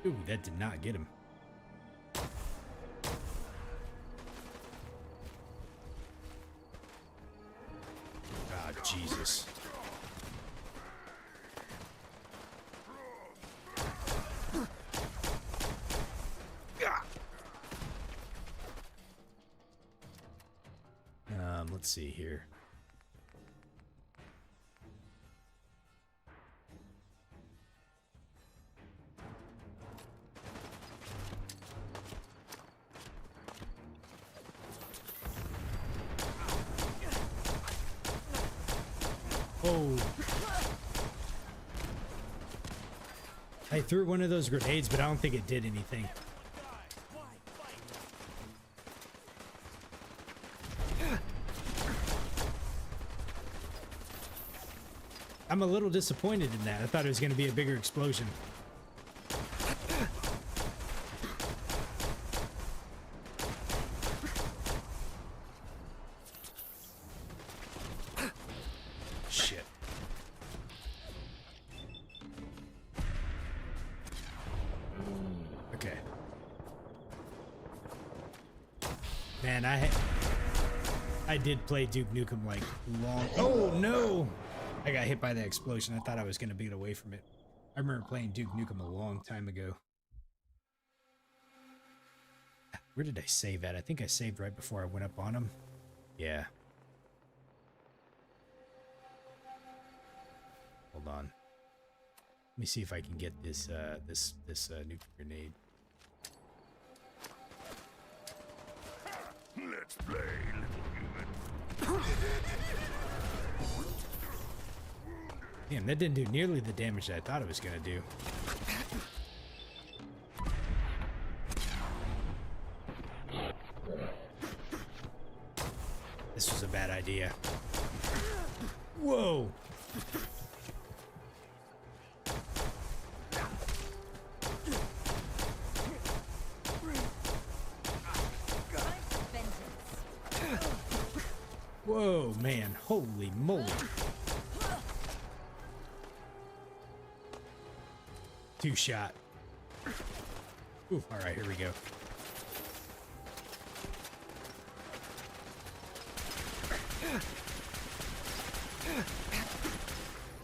Ooh, that did not get him. Ah, Jesus. Let's see here. Oh. I threw one of those grenades, but I don't think it did anything. I'm a little disappointed in that. I thought it was going to be a bigger explosion. Shit. Okay. Man, I did play Duke Nukem like long... Oh, no! I got hit by that explosion. I thought I was going to beat away from it. I remember playing Duke Nukem a long time ago. Where did I save at? I think I saved right before I went up on him. Yeah. Hold on. Let me see if I can get this nuclear grenade. Let's play, little human. Damn, that didn't do nearly the damage that I thought it was going to do. This was a bad idea. Whoa! Whoa, man. Holy moly. Two shot. Ooh, all right, here we go.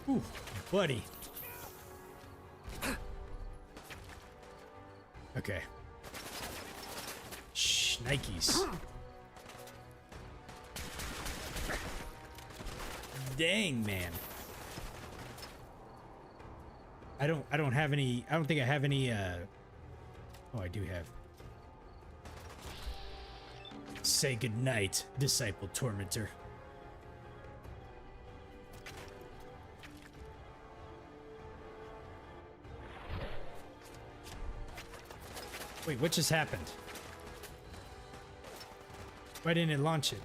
Ooh, buddy. Okay. Shh, Nikes. Dang, man. I don't have any. I don't think I have any. Oh, I do have. Say goodnight, disciple tormentor. Wait, what just happened? Why didn't it launch it?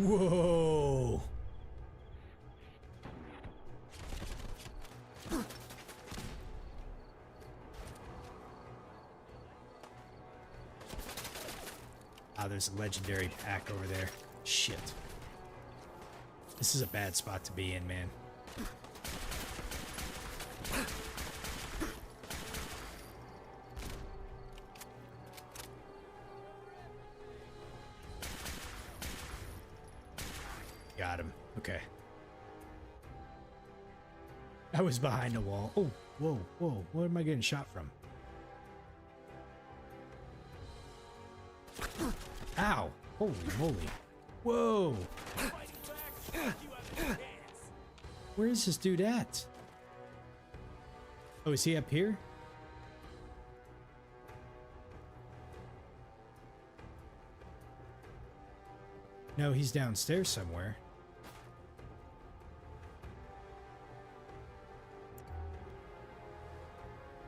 Whoa. Ah, there's a legendary pack over there. Shit. This is a bad spot to be in, man. Got him. Okay. I was behind a wall. Oh, whoa, whoa. Where am I getting shot from? Ow. Holy moly. Whoa. Where is this dude at? Oh, is he up here? No, he's downstairs somewhere.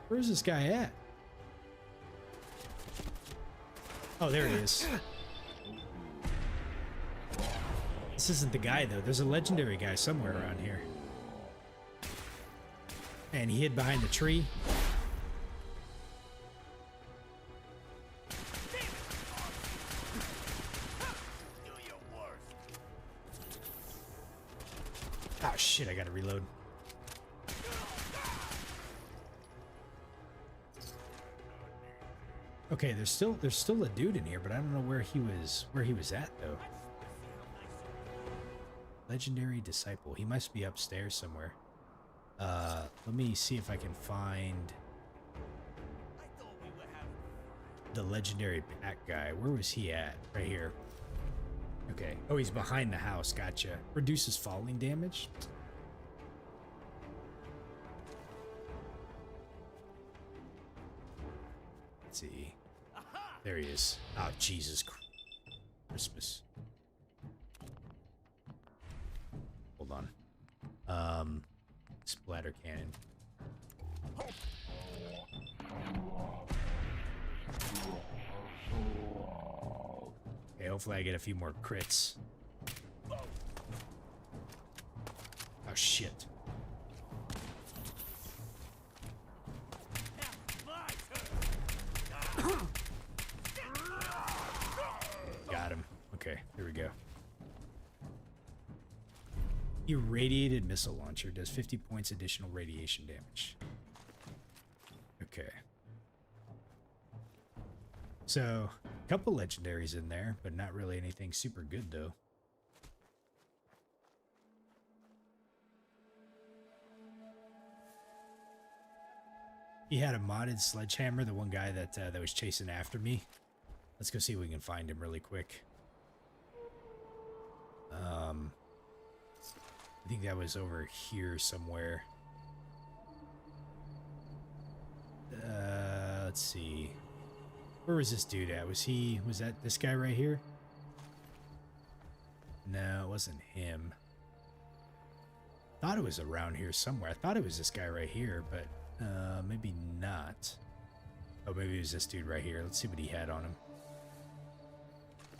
Where's this guy at? Oh, there he is. This isn't the guy, though. There's a legendary guy somewhere around here. And he hid behind the tree. Oh, shit, I gotta reload. Okay, there's still a dude in here, but I don't know where he was at though. Legendary disciple. He must be upstairs somewhere. Let me see if I can find the legendary pack guy. Where was he at? Right here. Okay. Oh, he's behind the house. Gotcha. Reduces falling damage. Let's see. There he is. Oh, Jesus Christmas. Hold on. Splatter cannon. Okay, hopefully I get a few more crits. Oh, shit. Got him. Okay, here we go. Irradiated missile launcher does 50 points additional radiation damage. Okay. So, a couple legendaries in there, but not really anything super good though. He had a modded sledgehammer, the one guy that was chasing after me. Let's go see if we can find him really quick. I think that was over here somewhere. Let's see. Where was this dude at? Was that this guy right here? No, it wasn't him. Thought it was around here somewhere. I thought it was this guy right here, but maybe not. Oh, maybe it was this dude right here. Let's see what he had on him.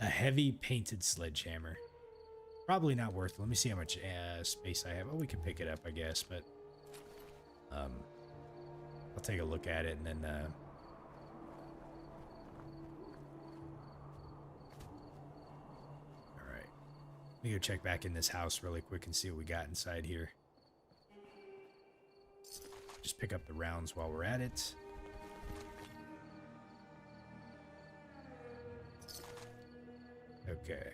A heavy painted sledgehammer. Probably not worth it. Let me see how much space I have. Oh, we can pick it up, I guess, but I'll take a look at it and then me go check back in this house really quick and see what we got inside here. Just pick up the rounds while we're at it. Okay.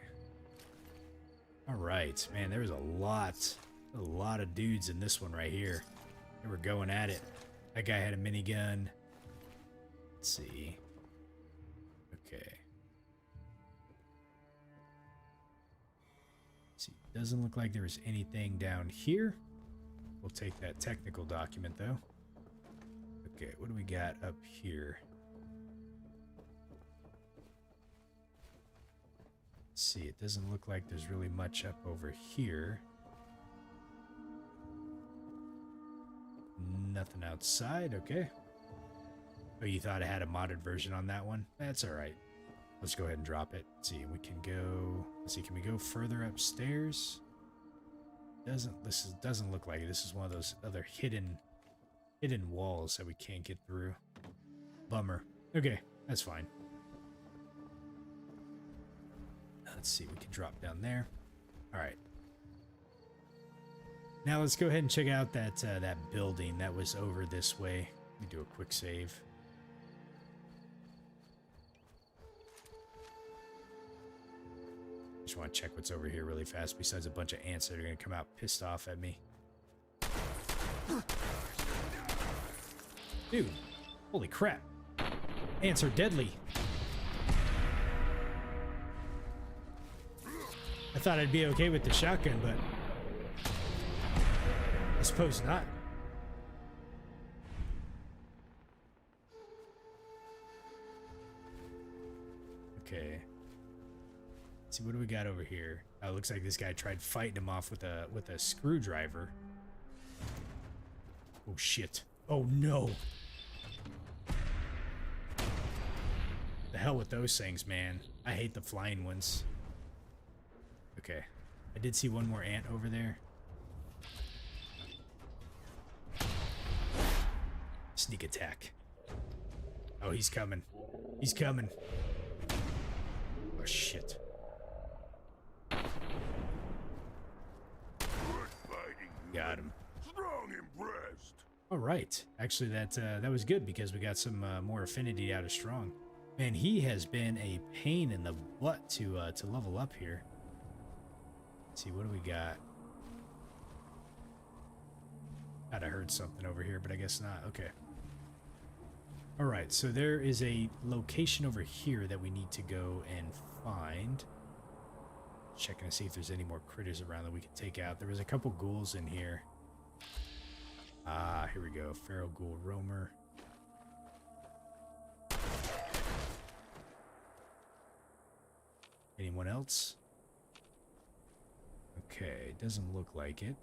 All right, man, there was a lot of dudes in this one right here. They were going at it. That guy had a minigun. Let's see. Okay. Let's see, doesn't look like there was anything down here. We'll take that technical document though. Okay, what do we got up here? Let's see, it doesn't look like there's really much up over here. Nothing outside, okay. Oh, you thought I had a modded version on that one? That's alright. Let's go ahead and drop it. Let's see, we can go... Let's see, can we go further upstairs? Doesn't look like it. This is one of those other hidden walls that we can't get through. Bummer. Okay, that's fine. Let's see, we can drop down there. Alright. Now let's go ahead and check out that building that was over this way. Let me do a quick save. Just want to check what's over here really fast, besides a bunch of ants that are going to come out pissed off at me. Dude, holy crap. Ants are deadly. I thought I'd be okay with the shotgun, but I suppose not. Okay. Let's see, what do we got over here? Oh, it looks like this guy tried fighting him off with a screwdriver. Oh shit. Oh no. The hell with those things, man. I hate the flying ones. Okay. I did see one more ant over there. Sneak attack. Oh, he's coming. He's coming. Oh, shit. Got him. Strong impressed. All right. Actually, that was good because we got some more affinity out of strong. Man, he has been a pain in the butt to level up here. Let's see, what do we got? Thought I heard something over here, but I guess not. Okay. All right, so there is a location over here that we need to go and find. Checking to see if there's any more critters around that we can take out. There was a couple ghouls in here. Ah, here we go. Feral ghoul roamer. Anyone else? Okay, doesn't look like it.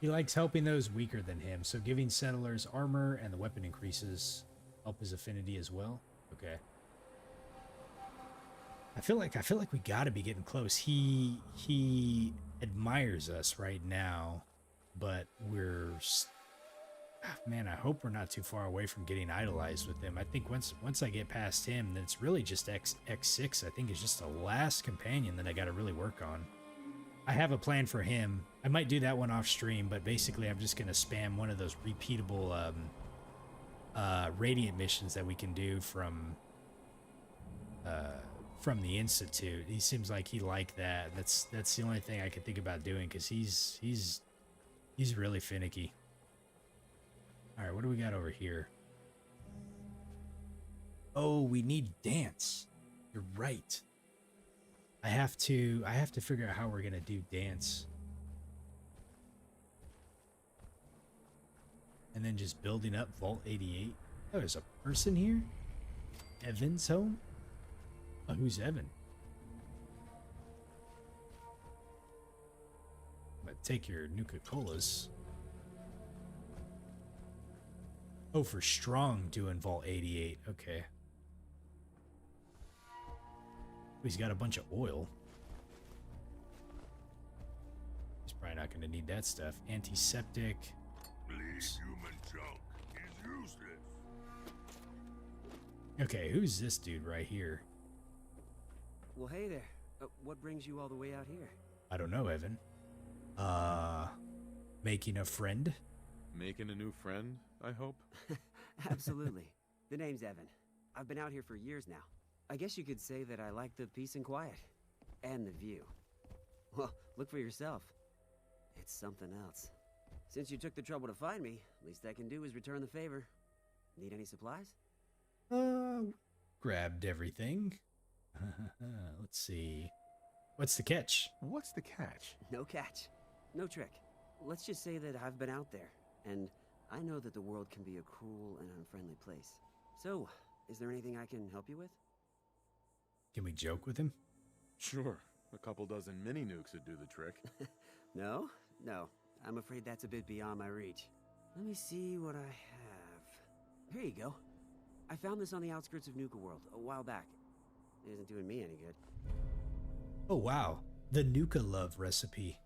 He likes helping those weaker than him, so giving settlers armor and the weapon increases help his affinity as well. Okay. I feel like we gotta be getting close. He admires us right now, but we're... Man, I hope we're not too far away from getting idolized with him. I think once I get past him, then it's really just X6. I think is just the last companion that I got to really work on. I have a plan for him. I might do that one off stream, but basically I'm just going to spam one of those repeatable radiant missions that we can do from the Institute. He seems like he liked that. That's the only thing I could think about doing because he's really finicky. All right, what do we got over here? Oh, we need dance. You're right. I have to figure out how we're gonna do dance. And then just building up Vault 88. Oh, there's a person here? Evan's home? Oh, who's Evan? I'm gonna take your Nuka-Colas. Oh, for strong doing Vault 88. Okay. He's got a bunch of oil. He's probably not going to need that stuff. Antiseptic. Bleed human junk is useless. Okay, who's this dude right here? Well, hey there. What brings you all the way out here? I don't know, Evan. Making a friend? Making a new friend, I hope? Absolutely. The name's Evan. I've been out here for years now. I guess you could say that I like the peace and quiet. And the view. Well, look for yourself. It's something else. Since you took the trouble to find me, least I can do is return the favor. Need any supplies? Grabbed everything. Let's see. What's the catch? What's the catch? No catch. No trick. Let's just say that I've been out there, and I know that the world can be a cruel and unfriendly place. So, is there anything I can help you with? Can we joke with him? Sure. A couple dozen mini nukes would do the trick. No? No. I'm afraid that's a bit beyond my reach. Let me see what I have. Here you go. I found this on the outskirts of Nuka-World a while back. It isn't doing me any good. Oh, wow. The Nuka-Love recipe.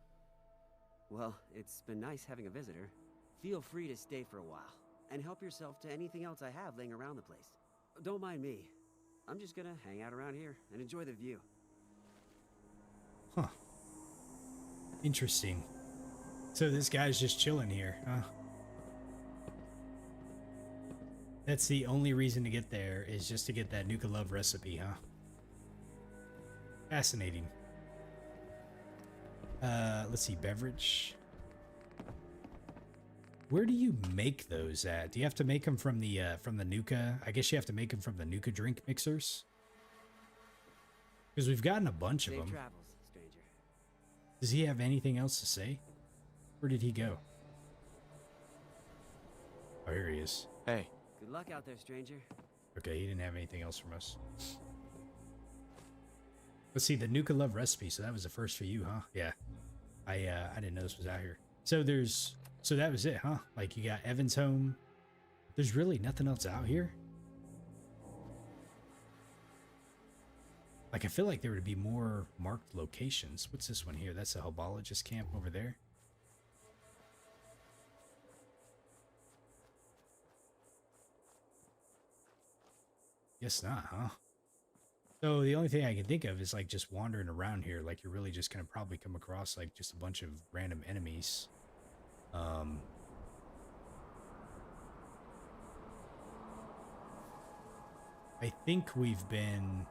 Well, it's been nice having a visitor. Feel free to stay for a while, and help yourself to anything else I have laying around the place. Don't mind me. I'm just gonna hang out around here and enjoy the view. Huh. Interesting. So this guy's just chilling here, huh? That's the only reason to get there, is just to get that Nuka-Love recipe, huh? Fascinating. Let's see, beverage. Where do you make those at? Do you have to make them from the Nuka? I guess you have to make them from the Nuka drink mixers. Because we've gotten a bunch of them. Safe travels, stranger. Does he have anything else to say? Where did he go? Oh, here he is. Hey. Good luck out there, stranger. Okay, he didn't have anything else from us. Let's see, the Nuka-Love recipe. So that was the first for you, huh? Yeah. I didn't know this was out here. So that was it, huh? Like, you got Evan's home. There's really nothing else out here? Like, I feel like there would be more marked locations. What's this one here? That's a Hobologist camp over there. Guess not, huh? So the only thing I can think of is like just wandering around here. Like, you're really just gonna probably come across like just a bunch of random enemies. I think we've been...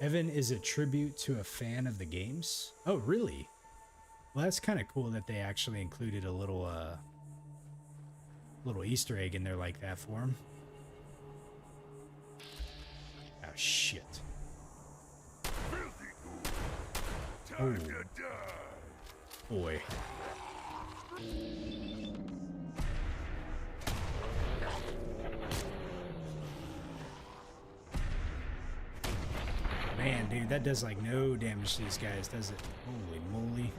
Evan is a tribute to a fan of the games. Oh, really? Well, that's kind of cool that they actually included a little Easter egg in there like that for him. Oh, shit. Oh. Boy. Man, dude, that does like no damage to these guys, does it? Holy moly.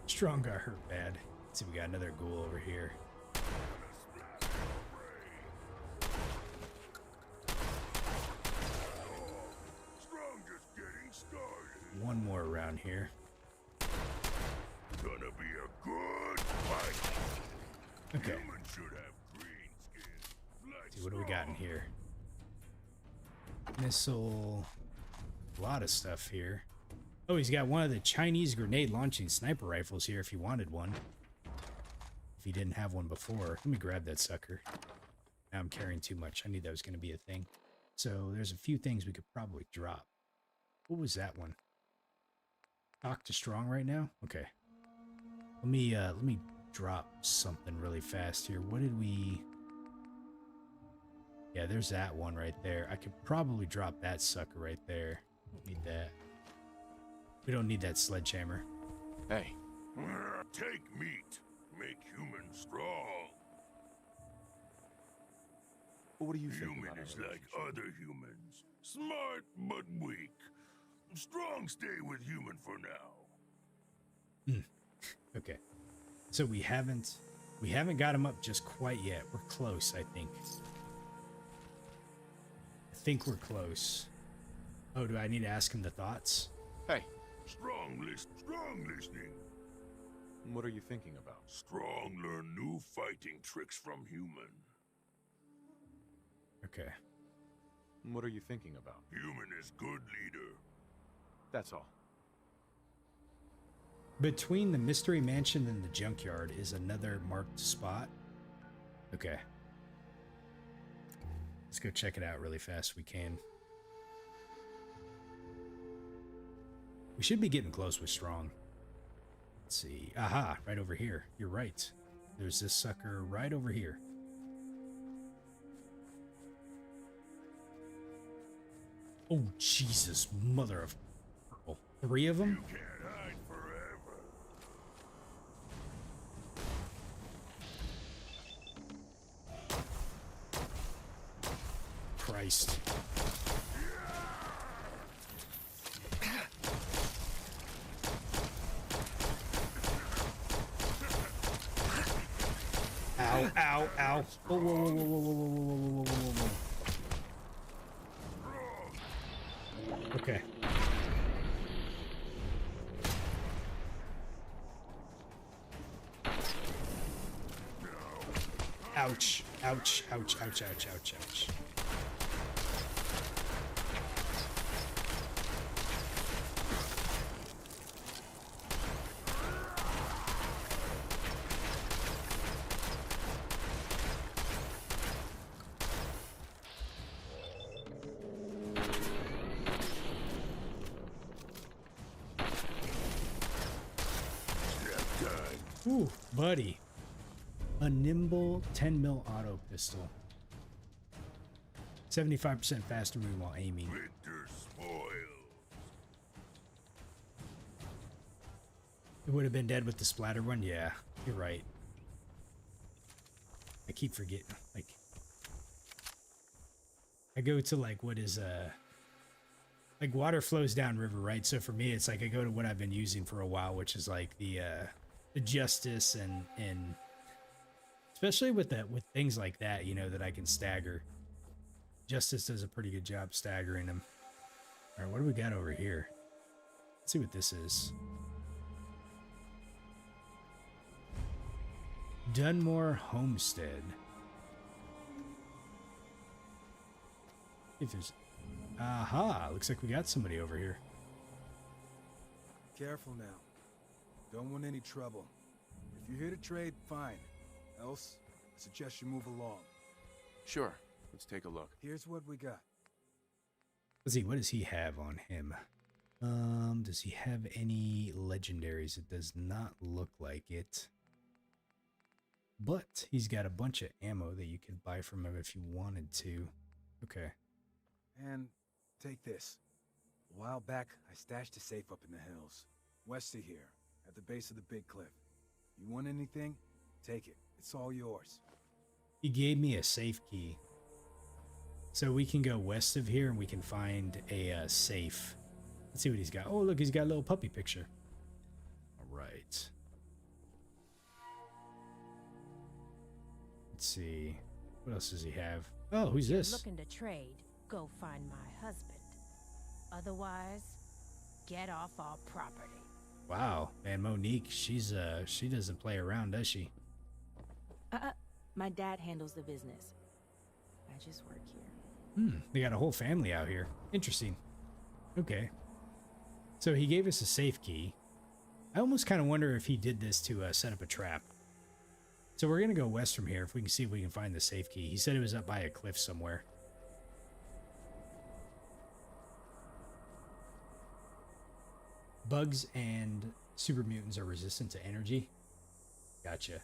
Strong got hurt bad. Let's see, we got another ghoul over here. One more around here. Gonna be a good fight. Okay. Humans should have green skin. See, what do we got in here? Missile. A lot of stuff here. Oh, he's got one of the Chinese grenade launching sniper rifles here if you wanted one. If you didn't have one before. Let me grab that sucker. Now I'm carrying too much. I knew that was going to be a thing. So there's a few things we could probably drop. What was that one? Talk to strong right now? Okay. Let me drop something really fast here. What did we... Yeah, there's that one right there. I could probably drop that sucker right there. Don't need that. We don't need that sledgehammer. Hey. Take meat. Make humans strong. What do you think Human about is like other humans. Smart, but weak. Strong stay with human for now. Okay. So we haven't got him up just quite yet. We're close, I think. I think we're close. Oh, do I need to ask him the thoughts? Hey. Strong listening. What are you thinking about? Strong learn new fighting tricks from human. Okay. What are you thinking about? Human is good leader. That's all. Between the mystery mansion and the junkyard is another marked spot. Okay. Let's go check it out really fast if we can. We should be getting close with Strong. Let's see. Aha, right over here. You're right. There's this sucker right over here. Oh, Jesus, mother of... Oh, 3 of them? You can't hide forever. Christ. Ow, ow, ow. Whoa, whoa, whoa, whoa, whoa, whoa, whoa, whoa, whoa, whoa. Okay. Ouch. Ouch, ouch, ouch, ouch, ouch, ouch. Ooh, buddy. A nimble 10 mil auto pistol. 75% faster moving while aiming. Winter spoils. It would have been dead with the splatter one? Yeah, you're right. I keep forgetting. Like, I go to like what is like water flows down river, right? So for me, it's like I go to what I've been using for a while, which is like the Justice and especially with things like that, you know, that I can stagger. Justice does a pretty good job staggering them. All right, what do we got over here? Let's see what this is. Dunmore Homestead. If there's... Aha! Looks like we got somebody over here. Careful now. Don't want any trouble. If you're here to trade, fine. Else, I suggest you move along. Sure. Let's take a look. Here's what we got. Let's see, what does he have on him? Does he have any legendaries? It does not look like it. But he's got a bunch of ammo that you could buy from him if you wanted to. Okay. And take this. A while back, I stashed a safe up in the hills. West of here, at the base of the big cliff. You want anything? Take it. It's all yours. He gave me a safe key. So we can go west of here and we can find a safe. Let's see what he's got. Oh, look, he's got a little puppy picture. All right. Let's see. What else does he have? Oh, who's this? Looking to trade, go find my husband. Otherwise, get off our property. Wow, man, Monique, she doesn't play around, does she? My dad handles the business. I just work here. They got a whole family out here. Interesting. Okay. So he gave us a safe key. I almost kind of wonder if he did this to set up a trap. So we're going to go west from here if we can see if we can find the safe key. He said it was up by a cliff somewhere. Bugs and super mutants are resistant to energy. Gotcha.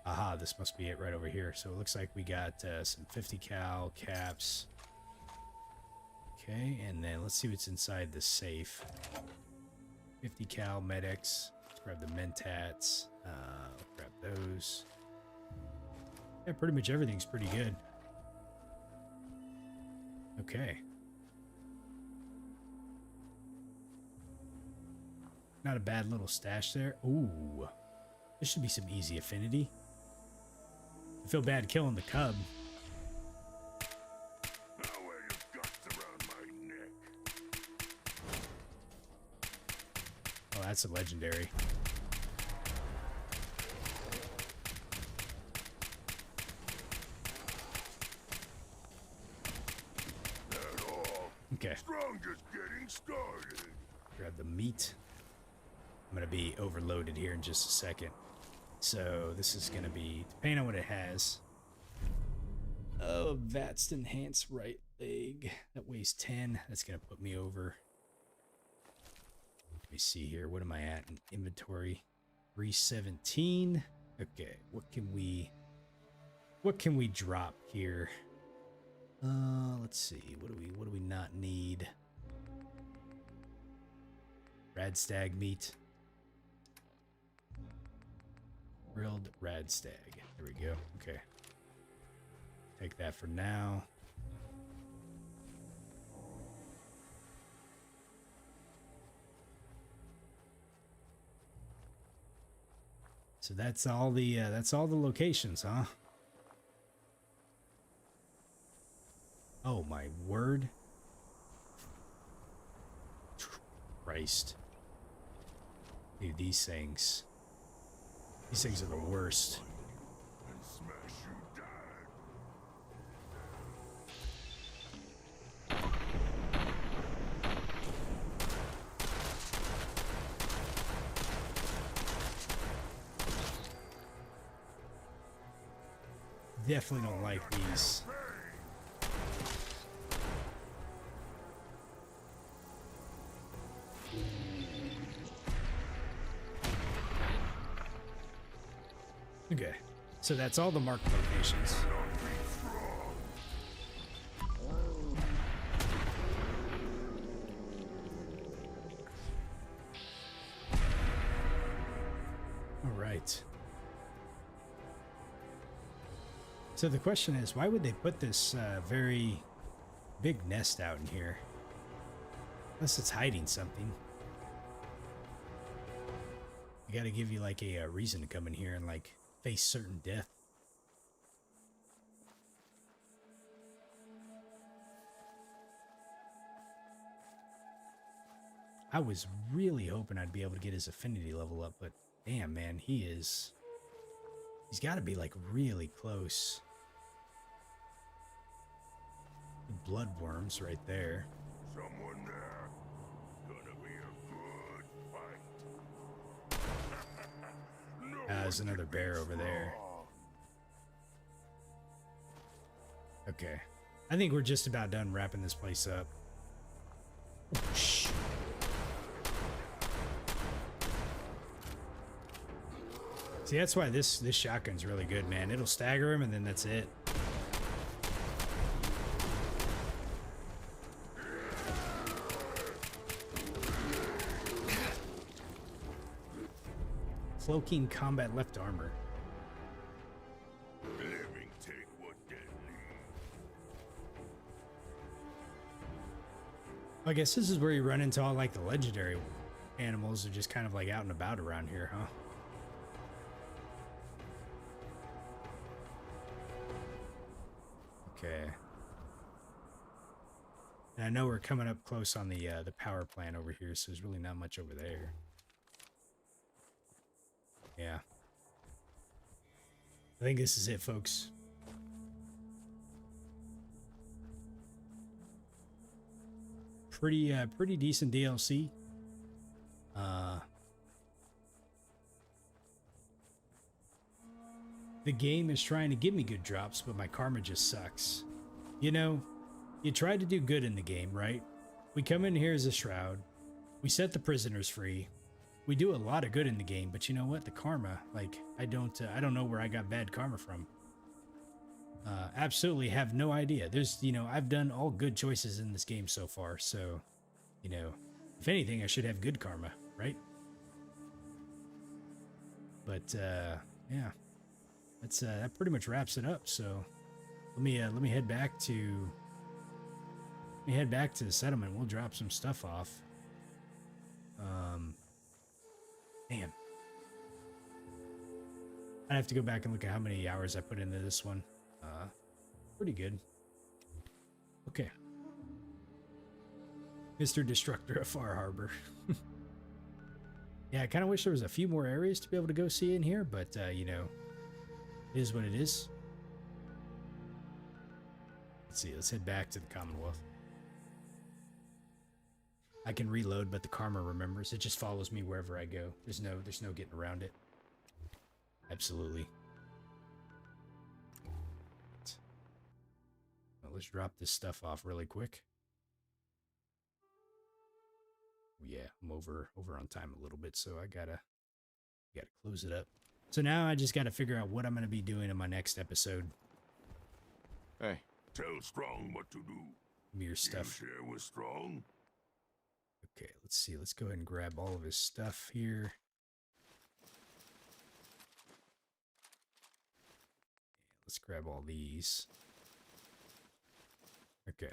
Aha, this must be it right over here. So it looks like we got some 50 cal caps. Okay, and then let's see what's inside the safe. 50 cal medics. Let's grab the mentats. Grab those. Yeah, pretty much everything's pretty good. Okay. Not a bad little stash there. Ooh. This should be some easy affinity. I feel bad killing the cub. Now wear your guts around my neck. Oh, that's a legendary. Okay. Strong just getting started. Grab the meat. I'm gonna be overloaded here in just a second. So this is gonna be, depending on what it has. Oh, Vat's enhanced right leg. That weighs 10. That's gonna put me over. Let me see here. What am I at in inventory? 317. Okay, what can we drop here? Let's see. What do we not need? Radstag meat. Grilled radstag. There we go. Okay. Take that for now. So that's all the locations, huh? Oh my word. Christ. Dude, these things are the worst. And smash you Definitely don't like these. Okay, so that's all the marked locations. All right. So the question is, why would they put this very big nest out in here? Unless it's hiding something. I gotta give you like a reason to come in here and like face certain death. I was really hoping I'd be able to get his affinity level up, but damn, man, he's got to be like really close. The bloodworms right there. Someone there. Gonna be a good fight. There's another bear over there. Okay. I think we're just about done wrapping this place up. Oh, shh. See, that's why this shotgun's really good, man. It'll stagger him, and then that's it. Cloaking combat left armor. Living take what dead leave. I guess this is where you run into all like the legendary animals that are just kind of like out and about around here, huh? Okay. And I know we're coming up close on the power plant over here, so there's really not much over there. Yeah. I think this is it, folks. Pretty decent DLC. The game is trying to give me good drops, but my karma just sucks. You know, you try to do good in the game, right? We come in here as a shroud. We set the prisoners free. We do a lot of good in the game, but you know what? The karma, like, I don't know where I got bad karma from. Absolutely have no idea. There's, you know, I've done all good choices in this game so far, so, you know, if anything, I should have good karma, right? But, yeah. That pretty much wraps it up, so let me head back to the settlement. We'll drop some stuff off. Man. I'd have to go back and look at how many hours I put into this one. Pretty good. Okay. Mr. Destructor of Far Harbor. Yeah, I kind of wish there was a few more areas to be able to go see in here, but, you know, it is what it is. Let's see, let's head back to the Commonwealth. I can reload, but the karma remembers. It just follows me wherever I go. There's no getting around it. Absolutely. Well, let's drop this stuff off really quick. Yeah, I'm over on time a little bit, so I gotta close it up. So now I just gotta figure out what I'm gonna be doing in my next episode. Hey. Tell Strong what to do. Mere stuff. You share with Strong? Okay, let's see. Let's go ahead and grab all of his stuff here. Let's grab all these. Okay.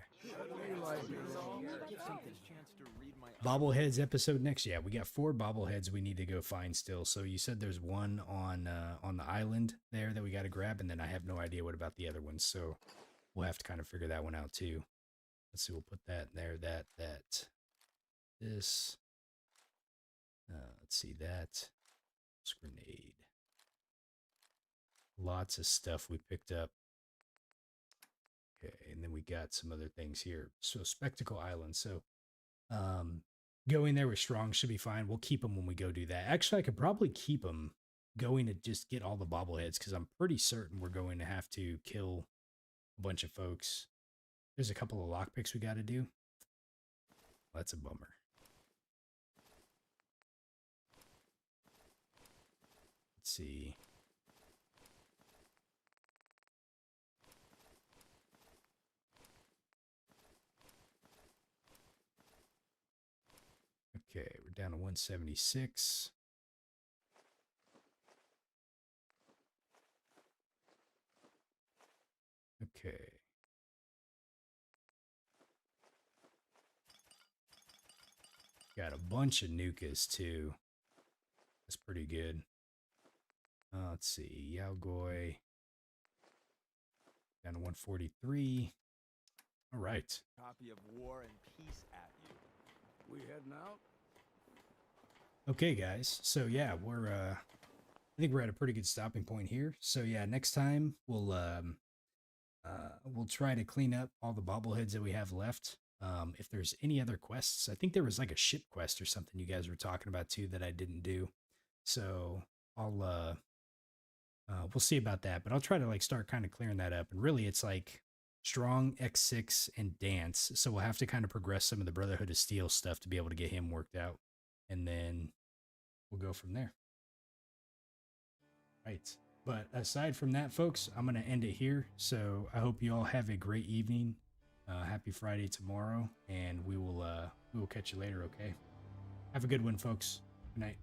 Bobbleheads episode next. Yeah, we got 4 bobbleheads we need to go find still. So you said there's one on the island there that we got to grab, and then I have no idea what about the other ones. So we'll have to kind of figure that one out too. Let's see. We'll put that there. This. Let's see that. Grenade. Lots of stuff we picked up. Okay, and then we got some other things here. So Spectacle Island. So going there with Strong should be fine. We'll keep them when we go do that. Actually, I could probably keep them going to just get all the bobbleheads, because I'm pretty certain we're going to have to kill a bunch of folks. There's a couple of lockpicks we got to do. That's a bummer. Let's see. Okay, we're down to 176. Okay. Got a bunch of Nukas too. That's pretty good. Let's see. Yaogoi. Down to 143. All right. Copy of War and Peace at you. We heading out? Okay, guys. So yeah, I think we're at a pretty good stopping point here. So yeah, next time we'll try to clean up all the bobbleheads that we have left. If there's any other quests, I think there was like a ship quest or something you guys were talking about too that I didn't do. So we'll see about that, but I'll try to like start kind of clearing that up. And really it's like Strong, X6, and Dance. So we'll have to kind of progress some of the Brotherhood of Steel stuff to be able to get him worked out. And then we'll go from there. Right. But aside from that, folks, I'm going to end it here. So I hope you all have a great evening. Happy Friday tomorrow, and we will catch you later, okay? Have a good one, folks. Good night.